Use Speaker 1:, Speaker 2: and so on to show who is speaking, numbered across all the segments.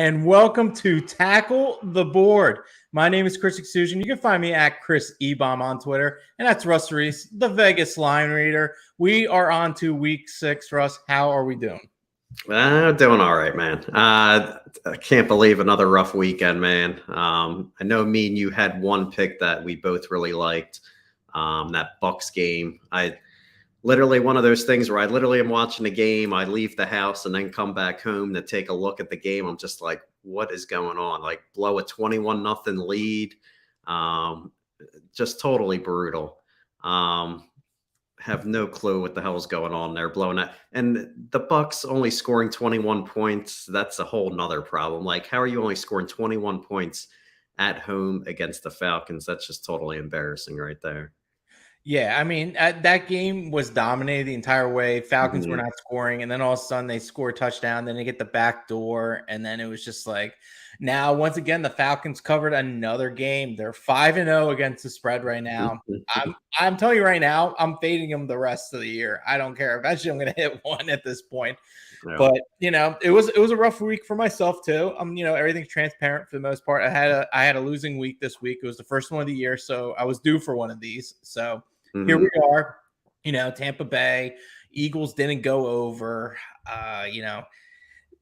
Speaker 1: and welcome to Tackle the Board. My name is Chris Exusion. You can find me at Chris Ebom on Twitter, and that's Russ Reese, the Vegas line reader. We are on to week 6. Russ, how are we doing?
Speaker 2: Doing all right, man. I can't believe another rough weekend, man. I know me and you had one pick that we both really liked, that Bucks game. I literally one of those things where I literally am watching the game. I leave the house and then come back home to take a look at the game. I'm just like, what is going on? Like blow a 21-0 lead. Just totally brutal. Have no clue what the hell's going on there, blowing that. And the Bucks only scoring 21 points. That's a whole nother problem. Like, how are you only scoring 21 points at home against the Falcons? That's just totally embarrassing right there.
Speaker 1: Yeah, I mean, that game was dominated the entire way. Falcons were not scoring, and then all of a sudden they score a touchdown, then they get the back door, and then it was just like, now, once again, the Falcons covered another game. They're 5-0 against the spread right now. I'm telling you right now, I'm fading them the rest of the year. I don't care. Eventually, I'm going to hit one at this point. Yeah. But, it was a rough week for myself, too. Everything's transparent for the most part. I had a losing week this week. It was the first one of the year, so I was due for one of these. So here we are, Tampa Bay, Eagles didn't go over,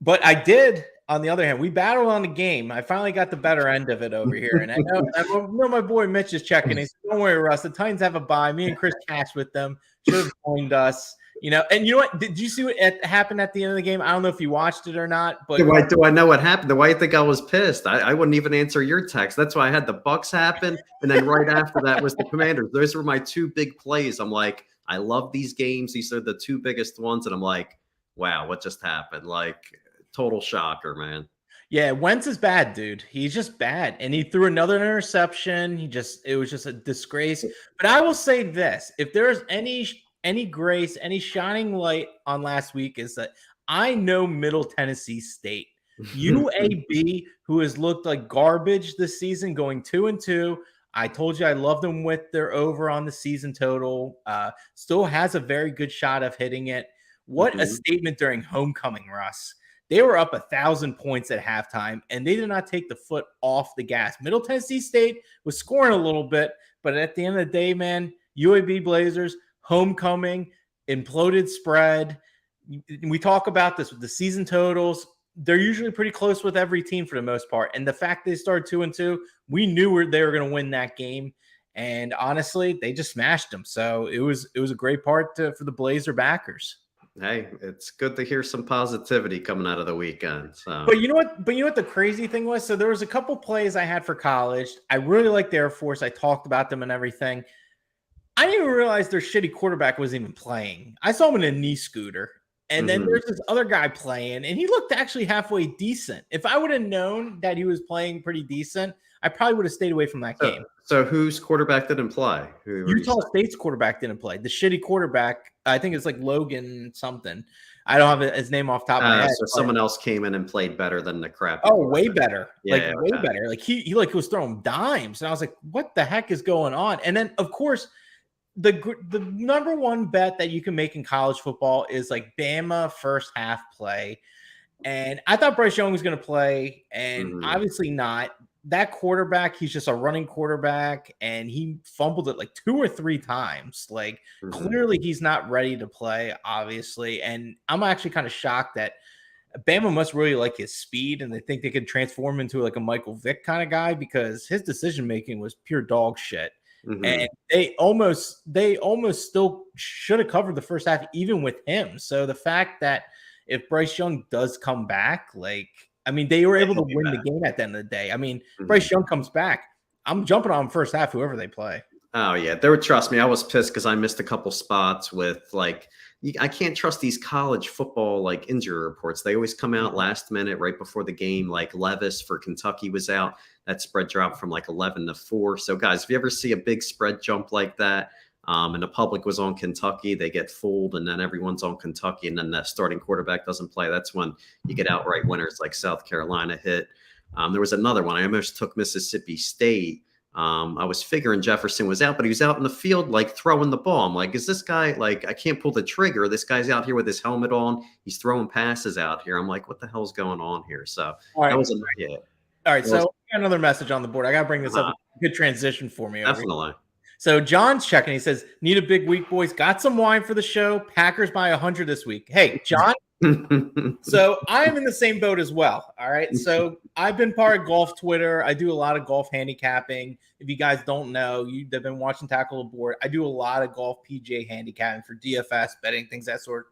Speaker 1: but I did. On the other hand, we battled on the game. I finally got the better end of it over here. And I know my boy Mitch is checking. He said, don't worry, Russ. The Titans have a bye. Me and Chris cashed with them. Should have joined us. And you know what? Did you see what happened at the end of the game? I don't know if you watched it or not. But
Speaker 2: do I know what happened? Why do you think I was pissed? I wouldn't even answer your text. That's why I had the Bucks happen. And then right after that was the Commanders. Those were my two big plays. I'm like, I love these games. These are the two biggest ones. And I'm like, wow, what just happened? Like, total shocker, man.
Speaker 1: Yeah, Wentz is bad, dude. He's just bad. And he threw another interception. It was just a disgrace. But I will say this. If there's any grace, any shining light on last week is that I know Middle Tennessee State. UAB, who has looked like garbage this season, going 2-2. I told you I love them with their over on the season total. Still has a very good shot of hitting it. What a statement during homecoming, Russ. They were up 1,000 points at halftime, and they did not take the foot off the gas. Middle Tennessee State was scoring a little bit, but at the end of the day, man, UAB Blazers, homecoming, imploded spread. We talk about this with the season totals. They're usually pretty close with every team for the most part. And the fact they started 2-2, we knew they were going to win that game. And honestly, they just smashed them. So it was a great part for the Blazer backers.
Speaker 2: Hey, it's good to hear some positivity coming out of the weekend. So.
Speaker 1: But you know what the crazy thing was? So there was a couple plays I had for college. I really liked the Air Force. I talked about them and everything. I didn't even realize their shitty quarterback wasn't even playing. I saw him in a knee scooter. And then there's this other guy playing, and he looked actually halfway decent. If I would have known that he was playing pretty decent, I probably would have stayed away from that game.
Speaker 2: So whose quarterback didn't play?
Speaker 1: Utah State's quarterback didn't play. The shitty quarterback, I think it's like Logan something. I don't have his name off the top of my head.
Speaker 2: So someone else came in and played better than the crap.
Speaker 1: Oh, way better. Yeah, way better. Like he was throwing dimes. And I was like, what the heck is going on? And then, of course, the number one bet that you can make in college football is like Bama first half play. And I thought Bryce Young was going to play, and obviously not. That quarterback, he's just a running quarterback, and he fumbled it like 2 or 3 times. Like, clearly he's not ready to play, obviously. And I'm actually kind of shocked that Bama must really like his speed, and they think they could transform into like a Michael Vick kind of guy, because his decision-making was pure dog shit. And they almost still should have covered the first half even with him. So the fact that if Bryce Young does come back, they were able to win the game at the end of the day. Bryce Young comes back, I'm jumping on him first half, whoever they play.
Speaker 2: Oh, yeah. Trust me, I was pissed because I missed a couple spots with I can't trust these college football injury reports. They always come out last minute right before the game. Like Levis for Kentucky was out. That spread dropped from 11-4. So guys, if you ever see a big spread jump like that, and the public was on Kentucky, they get fooled, and then everyone's on Kentucky, and then that starting quarterback doesn't play. That's when you get outright winners like South Carolina hit. There was another one. I almost took Mississippi State I was figuring Jefferson was out, but he was out in the field, like throwing the ball. I'm like, is this guy like, I can't pull the trigger. This guy's out here with his helmet on. He's throwing passes out here. I'm like, what the hell's going on here? So
Speaker 1: All
Speaker 2: that
Speaker 1: right.
Speaker 2: was yeah.
Speaker 1: All right. So we got another message on the board. I got to bring this up. Good transition for me.
Speaker 2: Definitely.
Speaker 1: So John's checking. He says, need a big week, boys. Got some wine for the show. Packers by 100 this week. Hey, John. So I am in the same boat as well. All right. So I've been part of golf Twitter. I do a lot of golf handicapping. If you guys don't know, you've been watching Tackle the Board. I do a lot of golf PGA handicapping for DFS, betting, things that sort.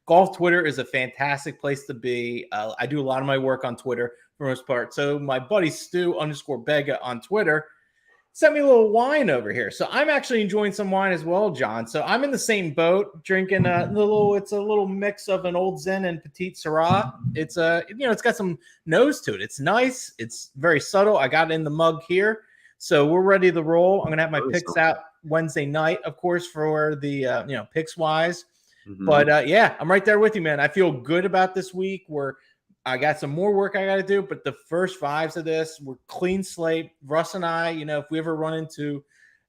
Speaker 1: Golf Twitter is a fantastic place to be. I do a lot of my work on Twitter for the most part. So my buddy Stu_Bega on Twitter sent me a little wine over here. So I'm actually enjoying some wine as well, John. So I'm in the same boat, drinking it's a little mix of an Old Zen and Petite Syrah. It's it's got some nose to it. It's nice. It's very subtle. I got it in the mug here. So we're ready to roll. I'm going to have my picks out Wednesday night, of course, for the, picks wise. Mm-hmm. But I'm right there with you, man. I feel good about this week. I got some more work I got to do, but the first fives of this, we're clean slate. Russ and I, if we ever run into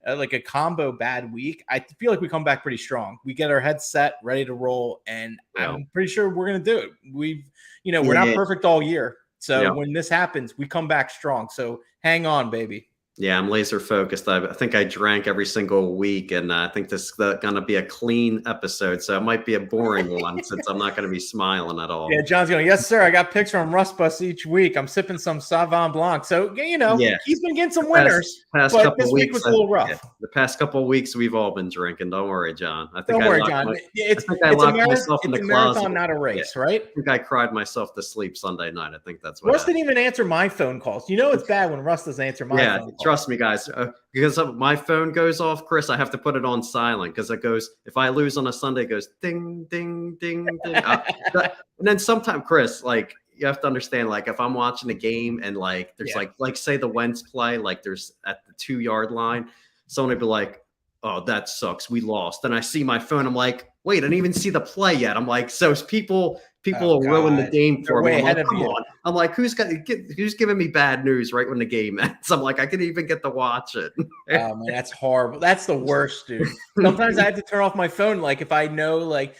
Speaker 1: like a combo bad week, I feel like we come back pretty strong. We get our head set, ready to roll, and I'm pretty sure we're going to do it. We're not perfect all year. So when this happens, we come back strong. So hang on, baby.
Speaker 2: Yeah, I'm laser focused. I think I drank every single week, and I think this is going to be a clean episode. So it might be a boring one since I'm not going to be smiling at all.
Speaker 1: Yeah, John's going, yes, sir. I got picks from Russ Bus each week. I'm sipping some Sauvignon Blanc. So, he's been getting some winners, but this week was a little rough.
Speaker 2: Yeah, the past couple of weeks, we've all been drinking. Don't worry, John.
Speaker 1: Don't worry, John. It's a marathon, not a race, right?
Speaker 2: I think I cried myself to sleep Sunday night. I think that's what
Speaker 1: Russ didn't even answer my phone calls. It's bad when Russ doesn't answer my phone calls.
Speaker 2: Trust me, guys, because my phone goes off, Chris, I have to put it on silent because it goes, if I lose on a Sunday, it goes ding, ding, ding, ding. And then sometimes, Chris, like, you have to understand, like, if I'm watching a game and like, there's like say the Wentz play, like there's at the 2-yard line, someone would be like, oh, that sucks, we lost. And I see my phone, I'm like, wait, I didn't even see the play yet. I'm like, so people will ruin the game for me. I'm like, come on. I'm like, who's giving me bad news right when the game ends? I'm like, I couldn't even get to watch it.
Speaker 1: Oh man, that's horrible. That's the worst, dude. Sometimes I have to turn off my phone, like if I know, I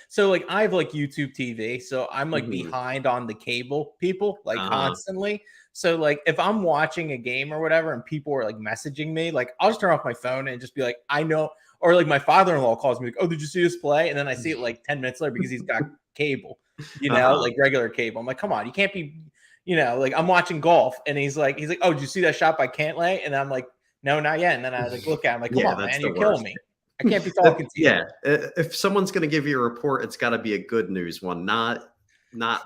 Speaker 1: have like YouTube TV, so I'm like behind on the cable people constantly. So like if I'm watching a game or whatever, and people are like messaging me, like I'll just turn off my phone and just be like, I know. Or like my father-in-law calls me like, oh, did you see this play? And then I see it like 10 minutes later because he's got cable, like regular cable. I'm like, come on, you can't be, like I'm watching golf and he's like, oh, did you see that shot by Cantlay? And I'm like, no, not yet. And then I like look at him like, come on, man, you're killing me. I can't be talking to you.
Speaker 2: Yeah, if someone's going to give you a report, it's got to be a good news one, not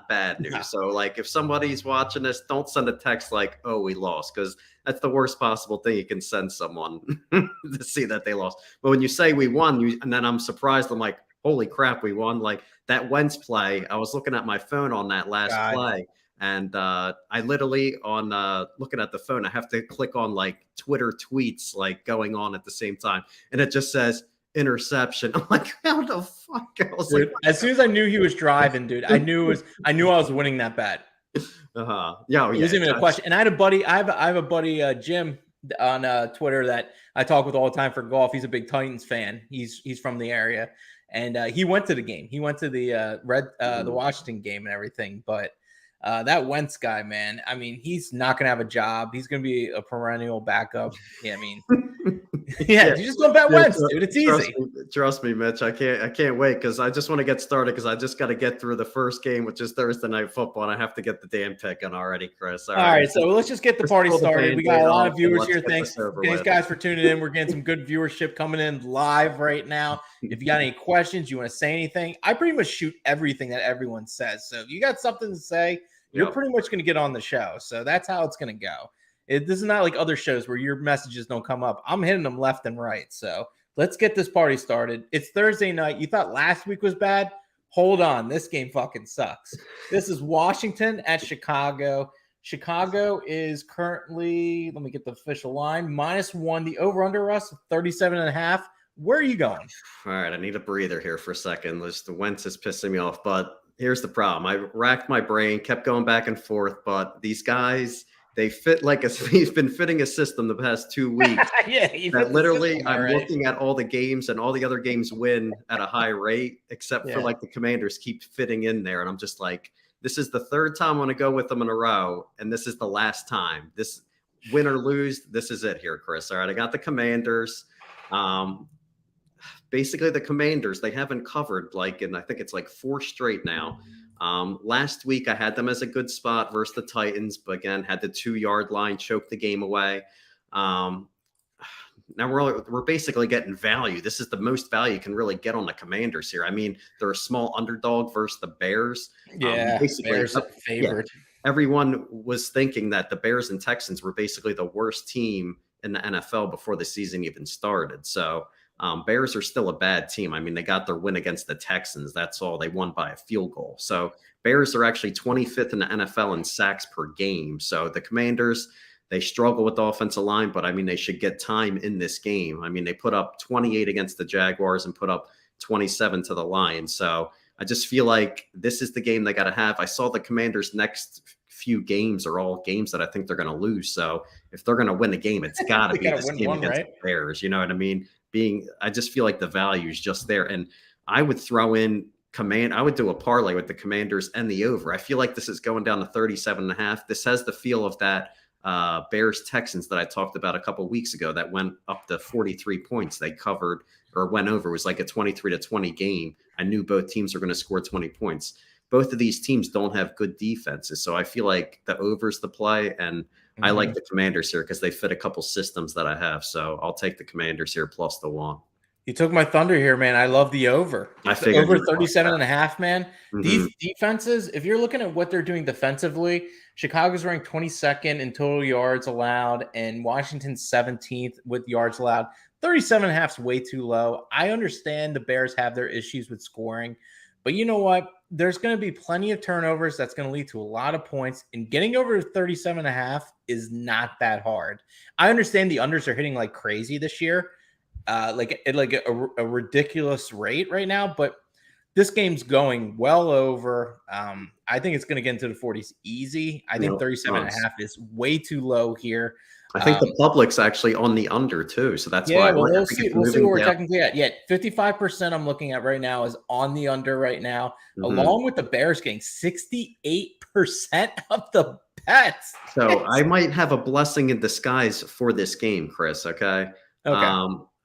Speaker 2: bad news. No. So like if somebody's watching this, don't send a text like, oh, we lost, because that's the worst possible thing you can send someone to see that they lost. But when you say we won, and then I'm surprised, I'm like, holy crap, we won. Like that Wentz play, I was looking at my phone on that last play, and I literally on looking at the phone, I have to click on like Twitter tweets like going on at the same time, and it just says interception. I'm like, how the fuck? I was
Speaker 1: dude,
Speaker 2: like,
Speaker 1: as soon as I knew he was driving, dude, I knew I was winning that bet.
Speaker 2: Yeah,
Speaker 1: it wasn't even a question. And I have a buddy, Jim, on Twitter that I talk with all the time for golf. He's a big Titans fan. He's from the area, and he went to the game. He went to the the Washington game and everything. But that Wentz guy, man, I mean, he's not gonna have a job. He's gonna be a perennial backup. Yeah, I mean, you just don't bet Wentz, dude. It's easy.
Speaker 2: Trust me, Mitch. I can't wait because I just want to get started because I just got to get through the first game, which is Thursday Night Football, and I have to get the damn pick on already, Chris.
Speaker 1: All right, so let's just get the party started. We got a lot of viewers here. Thanks guys for tuning in. We're getting some good viewership coming in live right now. If you got any questions, you want to say anything, I pretty much shoot everything that everyone says. So if you got something to say, you're pretty much going to get on the show. So that's how it's going to go. This is not like other shows where your messages don't come up. I'm hitting them left and right. So let's get this party started. It's Thursday night. You thought last week was bad? Hold on. This game fucking sucks. This is Washington at Chicago. Chicago is currently, let me get the official line, -1. The over-under us, 37.5. Where are you going?
Speaker 2: All right. I need a breather here for a second. The Wentz is pissing me off, but here's the problem. I racked my brain, kept going back and forth, but these guys They fit like he's been fitting a system the past 2 weeks.
Speaker 1: Yeah,
Speaker 2: That literally, I'm looking at all the games and all the other games win at a high rate, except for like the Commanders keep fitting in there. And I'm just like, this is the third time I'm going to go with them in a row. And this is the last time. This win or lose, this is it here, Chris. All right, I got the Commanders. Basically, the Commanders, they haven't covered I think it's like 4 straight now. Last week, I had them as a good spot versus the Titans, but again, had the 2-yard line, choked the game away. Now we're basically getting value. This is the most value you can really get on the Commanders here. I mean, they're a small underdog versus the Bears.
Speaker 1: Yeah, Bears favored.
Speaker 2: Yeah, everyone was thinking that the Bears and Texans were basically the worst team in the NFL before the season even started. So Bears are still a bad team. I mean, they got their win against the Texans. That's all. They won by a field goal. So Bears are actually 25th in the NFL in sacks per game. So the Commanders, they struggle with the offensive line, but I mean, they should get time in this game. I mean, they put up 28 against the Jaguars and put up 27 to the Lions. So I just feel like this is the game they got to have. I saw the Commanders' next few games are all games that I think they're going to lose. So if they're going to win a game, it's got to be this game against the Bears. You know what I mean? I just feel like the value is just there. And I would throw in I would do a parlay with the Commanders and the over. I feel like this is going down to 37.5. This has the feel of that Bears Texans that I talked about a couple weeks ago that went up to 43 points. They covered or went over. It was like a 23-20 game. I knew both teams are going to score 20 points. Both of these teams don't have good defenses. So I feel like the over's the play. And I like the Commanders here because they fit a couple systems that I have. So I'll take the Commanders here plus the 1.
Speaker 1: You took my thunder here, man. I love the over.
Speaker 2: I figured
Speaker 1: over 37.5, man. These defenses, if you're looking at what they're doing defensively, Chicago's ranked 22nd in total yards allowed, and Washington's 17th with yards allowed. 37.5 is way too low. I understand the Bears have their issues with scoring, but you know what? There's going to be plenty of turnovers. That's going to lead to a lot of points, and getting over 37.5 is not that hard. I understand the unders are hitting like crazy this year. Like a ridiculous rate right now, but this game's going well over. I think it's going to get into the 40s easy. I think 37.5 is way too low here.
Speaker 2: I think the public's actually on the under too, so that's why.
Speaker 1: Well, we'll see where we're technically at. Yeah, 55% I'm looking at right now is on the under right now, along with the Bears getting 68% of the bets.
Speaker 2: So I might have a blessing in disguise for this game, Chris. Okay.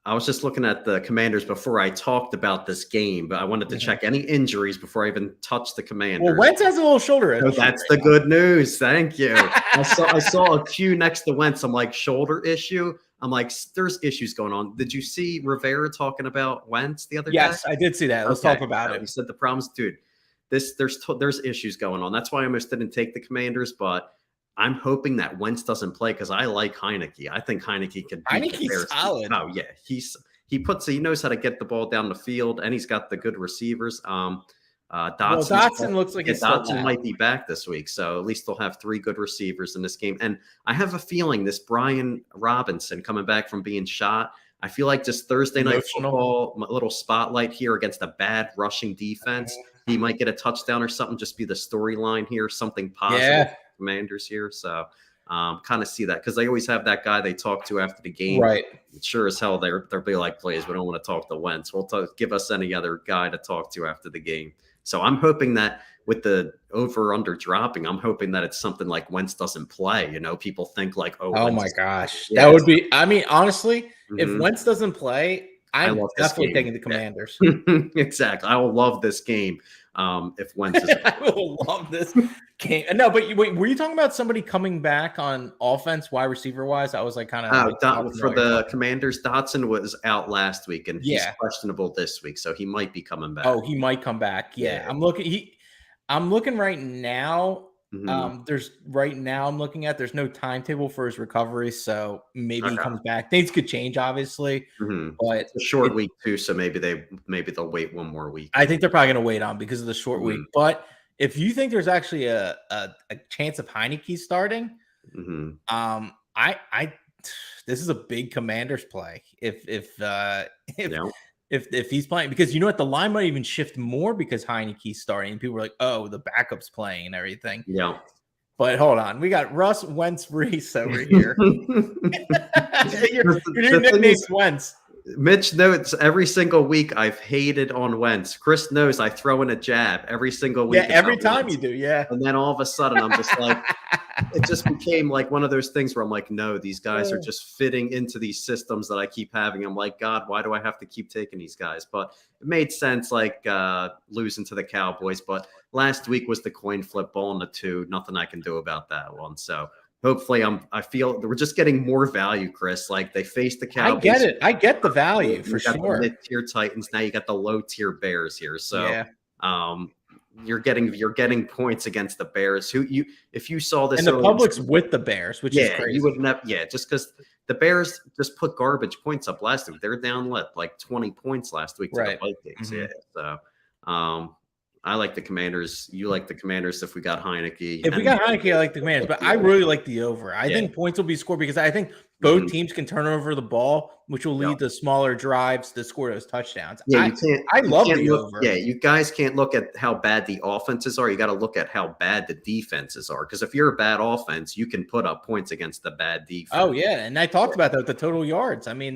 Speaker 2: I was just looking at the Commanders before I talked about this game, but I wanted to check any injuries before I even touched the Commanders.
Speaker 1: Well, Wentz has a little shoulder injury.
Speaker 2: That's the good news. Thank you. I saw a Q next to Wentz. I'm like, shoulder issue? I'm like, there's issues going on. Did you see Rivera talking about Wentz the other day?
Speaker 1: Yes, I did see that. Let's talk about it.
Speaker 2: He said the problems, dude, there's issues going on. That's why I almost didn't take the Commanders, but I'm hoping that Wentz doesn't play because I like Heineke. I think Heineke could beat the Bears.
Speaker 1: Solid.
Speaker 2: Oh yeah, he knows how to get the ball down the field, and he's got the good receivers.
Speaker 1: Dotson looks like
Speaker 2: Dotson might be back this week, so at least they'll have 3 good receivers in this game. And I have a feeling this Brian Robinson coming back from being shot. I feel like just Thursday night football, a little spotlight here against a bad rushing defense. He might get a touchdown or something. Just be the storyline here, something positive.
Speaker 1: Yeah.
Speaker 2: Commanders here, so kind of see that because they always have that guy they talk to after the game.
Speaker 1: Right.
Speaker 2: Sure as hell they'll be like, please, we don't want to talk to Wentz. Give us any other guy to talk to after the game. So I'm hoping that with the over under dropping, I'm hoping that it's something like Wentz doesn't play. You know, people think like,
Speaker 1: oh my gosh, that would be. I mean, honestly, if Wentz doesn't play, I'm definitely taking the Commanders.
Speaker 2: Exactly. I will love this game. If Wentz is
Speaker 1: I will love this game. No, but wait, were you talking about somebody coming back on offense, wide receiver wise? I was like kind of
Speaker 2: for the Commanders. Dotson was out last week, and he's questionable this week, so he might be coming back.
Speaker 1: Oh, he might come back. Yeah. I'm looking right now. I'm looking at there's no timetable for his recovery, so maybe he comes back. Things could change, obviously, but
Speaker 2: it's a short week too, so maybe they'll wait one more week.
Speaker 1: I think they're probably going to wait on because of the short week. But if you think there's actually a chance of Heineke starting, this is a big Commanders play. If he's playing, because you know what, the line might even shift more because Heineke's starting, and people are like, "Oh, the backup's playing and everything."
Speaker 2: Yeah.
Speaker 1: But hold on, we got Russ Wentz Reese over here. your new nickname's Wentz.
Speaker 2: Mitch knows every single week I've hated on Wentz. Chris knows I throw in a jab every single week.
Speaker 1: Yeah, every time Wentz. You do, yeah.
Speaker 2: And then all of a sudden I'm just like, it just became like one of those things where I'm like, no, these guys are just fitting into these systems that I keep having. I'm like, God, why do I have to keep taking these guys? But it made sense, like losing to the Cowboys. But last week was the coin flip, ball in the two. Nothing I can do about that one. So hopefully I feel we're just getting more value, Chris. Like they faced the Cowboys.
Speaker 1: I get it. I get the value for sure.
Speaker 2: The mid-tier Titans. Now you got the low-tier Bears here. So you're getting points against the Bears. If you saw this,
Speaker 1: and the public's with the Bears, which is crazy.
Speaker 2: You would never. Yeah, just because the Bears just put garbage points up last week. They're down like 20 points last week to the Vikings. Mm-hmm. Yeah. So I like the Commanders. You like the Commanders if we got Heineke.
Speaker 1: If we got Heineke, I like the Commanders. But I really like the over. I think points will be scored because I think both teams can turn over the ball, which will lead to smaller drives to score those touchdowns.
Speaker 2: Yeah,
Speaker 1: I love the over.
Speaker 2: Yeah, you guys can't look at how bad the offenses are. You got to look at how bad the defenses are. Because if you're a bad offense, you can put up points against the bad defense.
Speaker 1: Oh, yeah. And I talked about that with the total yards. I mean,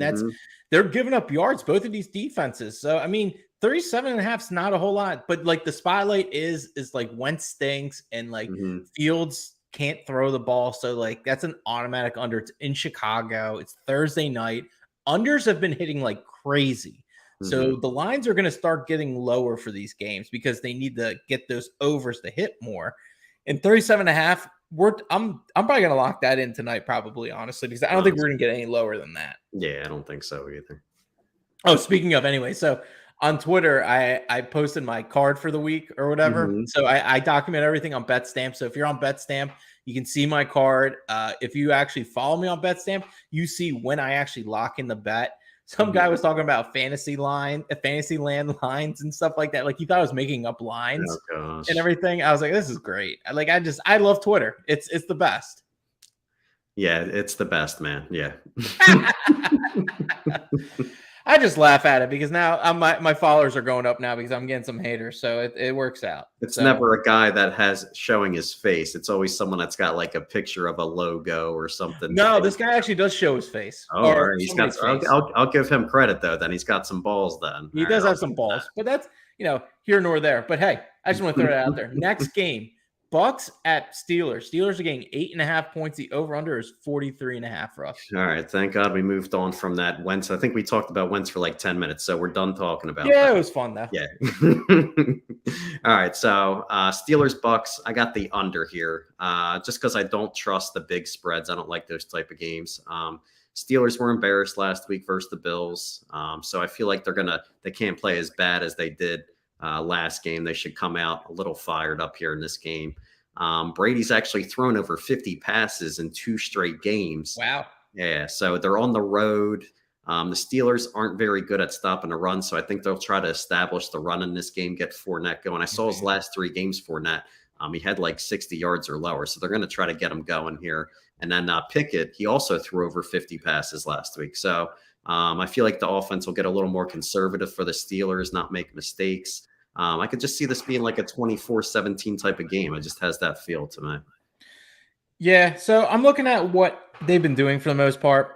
Speaker 1: they're giving up yards, both of these defenses. So, I mean, 37.5 is not a whole lot, but like the spotlight is like Wentz stinks and like Fields can't throw the ball. So like that's an automatic under. It's in Chicago. It's Thursday night. Unders have been hitting like crazy. So the lines are going to start getting lower for these games because they need to get those overs to hit more. And 37.5, I'm probably going to lock that in tonight, probably, honestly, because I don't think we're going to get any lower than that.
Speaker 2: Yeah, I don't think so either.
Speaker 1: Oh, speaking of, anyway, so on Twitter, I posted my card for the week or whatever. So I document everything on BetStamp. So if you're on BetStamp, you can see my card. If you actually follow me on BetStamp, you see when I actually lock in the bet. Some guy was talking about fantasy land lines and stuff like that. Like he thought I was making up lines and everything. I was like, this is great. I love Twitter. It's the best.
Speaker 2: Yeah, it's the best, man. Yeah.
Speaker 1: I just laugh at it because now my followers are going up now because I'm getting some haters. So it works out.
Speaker 2: It's never a guy that has showing his face. It's always someone that's got like a picture of a logo or something.
Speaker 1: No, this guy actually does show his face.
Speaker 2: Oh, right. He's got. I'll give him credit though. Then he's got some balls. Then
Speaker 1: he does have some balls, but that's here nor there. But hey, I just want to throw it out there. Next game. Bucks at Steelers. Steelers are getting 8.5 points. The over-under is 43.5 for us.
Speaker 2: All right. Thank God we moved on from that Wentz. I think we talked about Wentz for like 10 minutes, so we're done talking about that.
Speaker 1: Yeah, it was fun, though.
Speaker 2: Yeah. All right. So Steelers, Bucks, I got the under here just because I don't trust the big spreads. I don't like those type of games. Steelers were embarrassed last week versus the Bills. So I feel like they can't play as bad as they did last game. They should come out a little fired up here in this game. Brady's actually thrown over 50 passes in 2 straight games.
Speaker 1: Wow.
Speaker 2: Yeah. So they're on the road. The Steelers aren't very good at stopping the run. So I think they'll try to establish the run in this game, get Fournette going. I saw his last 3 games, Fournette. He had like 60 yards or lower. So they're going to try to get him going here. And then Pickett, he also threw over 50 passes last week. So I feel like the offense will get a little more conservative for the Steelers, not make mistakes. I could just see this being like a 24-17 type of game. It just has that feel to me.
Speaker 1: Yeah, so I'm looking at what they've been doing for the most part.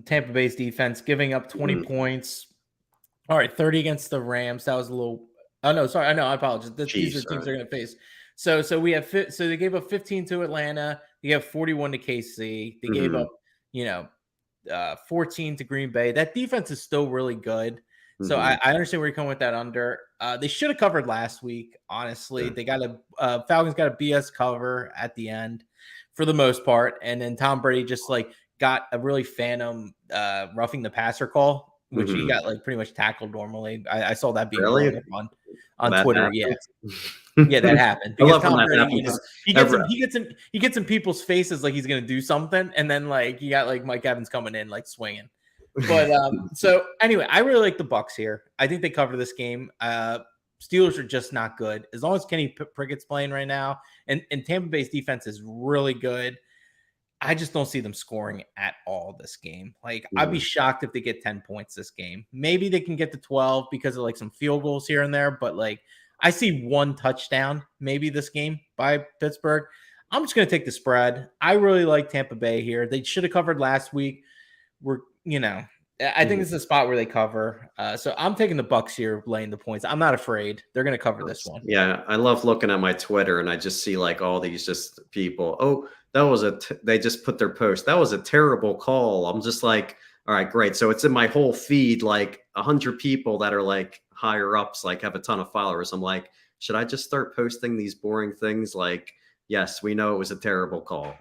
Speaker 1: Tampa Bay's defense giving up 20 points. All right, 30 against the Rams. That was a little. Oh no, sorry. I apologize. These are teams they're going to face. So we have. So they gave up 15 to Atlanta. They have 41 to KC. They gave up, 14 to Green Bay. That defense is still really good. So I understand where you're coming with that under. They should have covered last week, honestly.
Speaker 2: Yeah.
Speaker 1: They got Falcons got a BS cover at the end for the most part. And then Tom Brady just got a really phantom roughing the passer call, which he got pretty much tackled normally. I saw that being on Twitter.
Speaker 2: Happened?
Speaker 1: Yeah. Yeah, that happened. Because Tom Brady, he gets in people's faces like he's going to do something. And then you got Mike Evans coming in swinging. But so anyway, I really like the Bucks here. I think they cover this game. Steelers are just not good. As long as Kenny Pickett's playing right now, and Tampa Bay's defense is really good. I just don't see them scoring at all this game. I'd be shocked if they get 10 points this game. Maybe they can get to 12 because of some field goals here and there. But I see 1 touchdown maybe this game by Pittsburgh. I'm just going to take the spread. I really like Tampa Bay here. They should have covered last week. I think this is a spot where they cover. So I'm taking the Bucks here, laying the points. I'm not afraid. They're going to cover this one.
Speaker 2: Yeah, I love looking at my Twitter and I just see like all these just people. Oh, they just put their post. That was a terrible call. I'm just like, all right, great. So it's in my whole feed, like 100 people that are like higher ups, like have a ton of followers. I'm like, should I just start posting these boring things like, yes, we know it was a terrible call.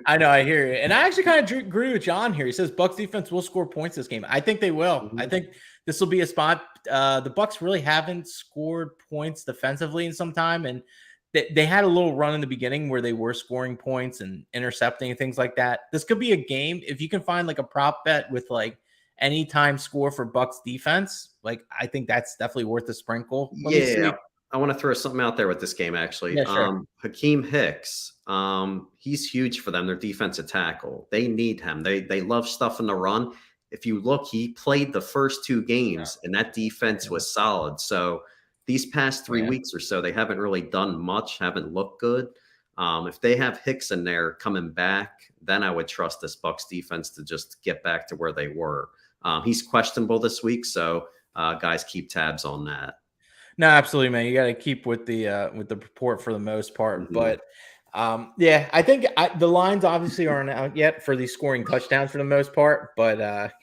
Speaker 1: I know, I hear you. And I actually kind of agree with John here. He says Bucks defense will score points this game. I think they will. Mm-hmm. I think this will be a spot. The Bucks really haven't scored points defensively in some time. And they had a little run in the beginning where they were scoring points and intercepting and things like that. This could be a game. If you can find like a prop bet with like anytime score for Bucks defense, like I think that's definitely worth a sprinkle.
Speaker 2: Yeah. I want to throw something out there with this game, actually.
Speaker 1: Yeah, sure.
Speaker 2: Hakeem Hicks, he's huge for them. Their defensive tackle. They need him. They love stuff in the run. If you look, he played the first 2 games, and that defense was solid. So these past 3 weeks or so, they haven't really done much, haven't looked good. If they have Hicks in there coming back, then I would trust this Bucks defense to just get back to where they were. He's questionable this week, so guys, keep tabs on that.
Speaker 1: No, absolutely, man. You got to keep with the report for the most part. Mm-hmm. But yeah, I think the lines obviously aren't out yet for these scoring touchdowns for the most part. But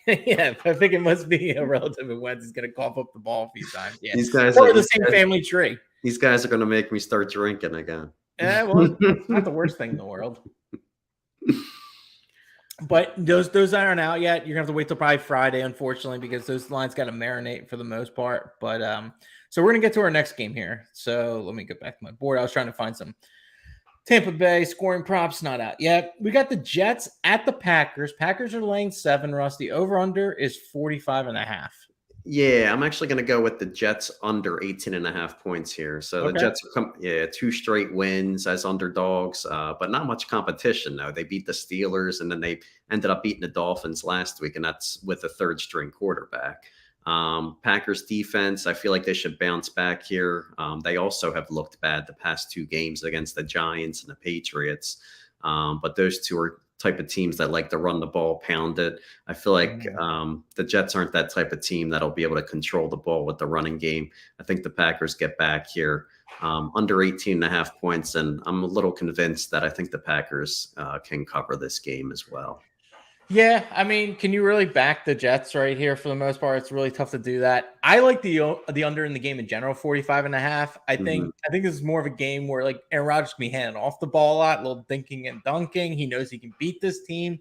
Speaker 1: yeah, I think it must be a relative of Wentz is going to cough up the ball a few times. Yeah,
Speaker 2: these guys
Speaker 1: are the same family tree.
Speaker 2: These guys are going to make me start drinking again.
Speaker 1: Yeah, well, it's not the worst thing in the world. But those aren't out yet. You're gonna have to wait till probably Friday, unfortunately, because those lines got to marinate for the most part. But so we're gonna get to our next game here. So let me get back to my board. I was trying to find some Tampa Bay scoring props, not out yet. We got the Jets at the Packers. Packers are laying 7. Russ, the over/under is 45.5.
Speaker 2: Yeah, I'm actually going to go with the Jets under 18.5 points here. So the Jets are 2 straight wins as underdogs, but not much competition though. They beat the Steelers and then they ended up beating the Dolphins last week, and that's with a 3rd-string quarterback. Packers defense, I feel like they should bounce back here. They also have looked bad the past 2 games against the Giants and the Patriots, but those 2 are type of teams that like to run the ball, pound it. I feel like the Jets aren't that type of team that'll be able to control the ball with the running game. I think the Packers get back here under 18.5 points, and I'm a little convinced that I think the Packers can cover this game as well.
Speaker 1: Yeah, I mean, can you really back the Jets right here for the most part? It's really tough to do that. I like the under in the game in general, 45.5. I think this is more of a game where like Aaron Rodgers can be handing off the ball a lot, a little dinking and dunking. He knows he can beat this team.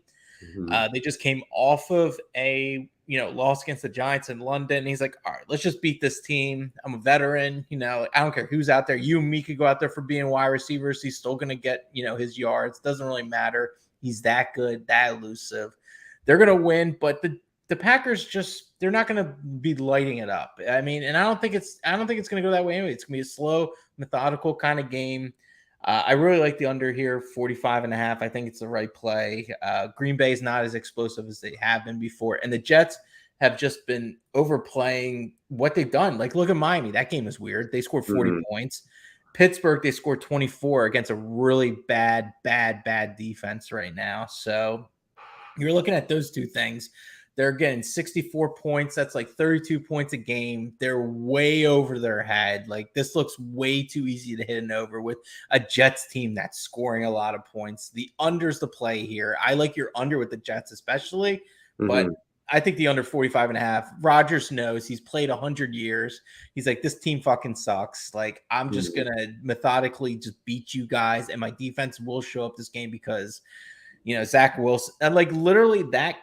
Speaker 1: They just came off of a loss against the Giants in London. He's like, all right, let's just beat this team. I'm a veteran. I don't care who's out there. You and me could go out there for being wide receivers. He's still gonna get his yards. Doesn't really matter. He's that good, that elusive. They're going to win, but the Packers they're not going to be lighting it up. I mean, and I don't think it's going to go that way anyway. It's going to be a slow, methodical kind of game. I really like the under here, 45.5. I think it's the right play. Green Bay is not as explosive as they have been before, and the Jets have just been overplaying what they've done. Like, look at Miami. That game is weird. They scored 40 points. Pittsburgh, they scored 24 against a really bad defense right now. So you're looking at those 2 things. They're getting 64 points. That's like 32 points a game. They're way over their head. Like, this looks way too easy to hit an over with a Jets team that's scoring a lot of points. The under's the play here. I like your under with the Jets especially, but I think the under 45.5. Rodgers knows he's played 100 years. He's like, this team fucking sucks. Like, I'm just going to methodically just beat you guys, and my defense will show up this game because, Zach Wilson, and like literally what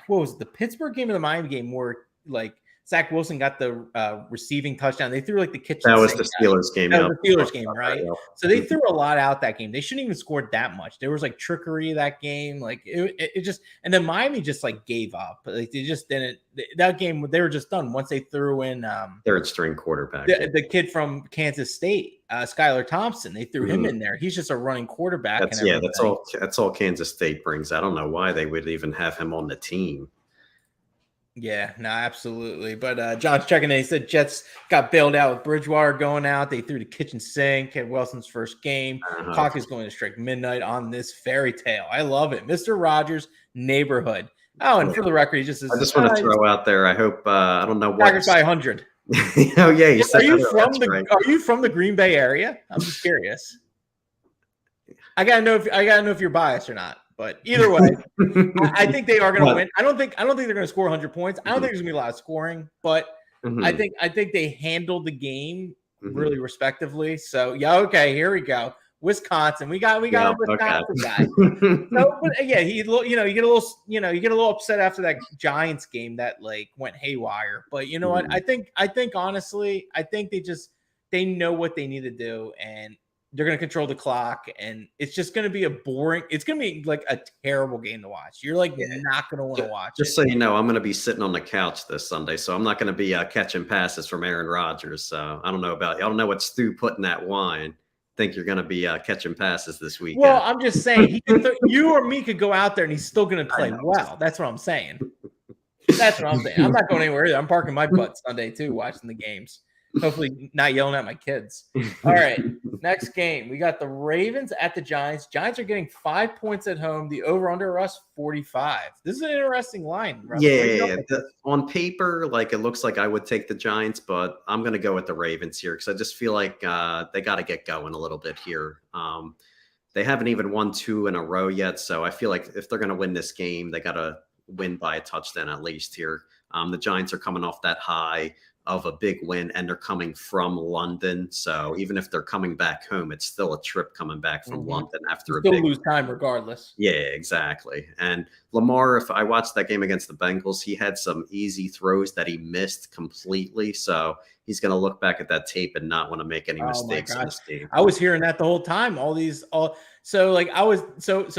Speaker 1: was it, the Pittsburgh game or the Miami game where like Zach Wilson got the receiving touchdown. They threw like the kitchen.
Speaker 2: That was the Steelers game.
Speaker 1: That was the Steelers game, right? So they threw a lot out that game. They shouldn't even scored that much. There was like trickery that game. Like it just, and then Miami just like gave up. Like they just didn't. That game they were just done once they threw in
Speaker 2: 3rd-string quarterback.
Speaker 1: The kid from Kansas State, Skylar Thompson. They threw him in there. He's just a running quarterback.
Speaker 2: That's all Kansas State brings. I don't know why they would even have him on the team.
Speaker 1: Yeah, no, absolutely. But John's checking in. He said Jets got bailed out with Bridgewater going out. They threw the kitchen sink at Wilson's first game. Clock is going to strike midnight on this fairy tale. I love it. Mr. Rogers' neighborhood. Oh, and for the record, he just says,
Speaker 2: I just want to throw out there. I hope I don't know what
Speaker 1: Packers by 100.
Speaker 2: Oh yeah, you said
Speaker 1: Are you from the Green Bay area? I'm just curious. I gotta know if you're biased or not. But either way, I think they are going to win. I don't think they're going to score 100 points. I don't think there's going to be a lot of scoring, but I think they handled the game really respectively. So yeah, okay, here we go. Wisconsin, we got a Wisconsin guy. So, but yeah, you get a little upset after that Giants game that like went haywire. But you know what? I think honestly, I think they know what they need to do, and they're going to control the clock, and it's just going to be it's going to be like a terrible game to watch. You're like not going to want to watch
Speaker 2: it. Just so you know, I'm going to be sitting on the couch this Sunday, so I'm not going to be catching passes from Aaron Rodgers. So I don't know about you. I don't know what Stu put in that wine. Think you're going to be catching passes this weekend.
Speaker 1: Well, I'm just saying, you or me could go out there, and he's still going to play well. That's what I'm saying. That's what I'm saying. I'm not going anywhere either. I'm parking my butt Sunday, too, watching the games. Hopefully not yelling at my kids. All right, next game. We got the Ravens at the Giants. Giants are getting 5 points at home. The over-under us 45. This is an interesting line.
Speaker 2: Yeah. On paper, like it looks like I would take the Giants, but I'm going to go with the Ravens here because I just feel like they got to get going a little bit here. They haven't even won 2 in a row yet, so I feel like if they're going to win this game, they got to win by a touchdown at least here. The Giants are coming off that high of a big win, and they're coming from London. So even if they're coming back home, it's still a trip coming back from London after a big
Speaker 1: lose time regardless.
Speaker 2: Yeah, exactly. And Lamar, if I watched that game against the Bengals, he had some easy throws that he missed completely. So he's going to look back at that tape and not want to make any mistakes in this game.
Speaker 1: I was hearing that the whole time. So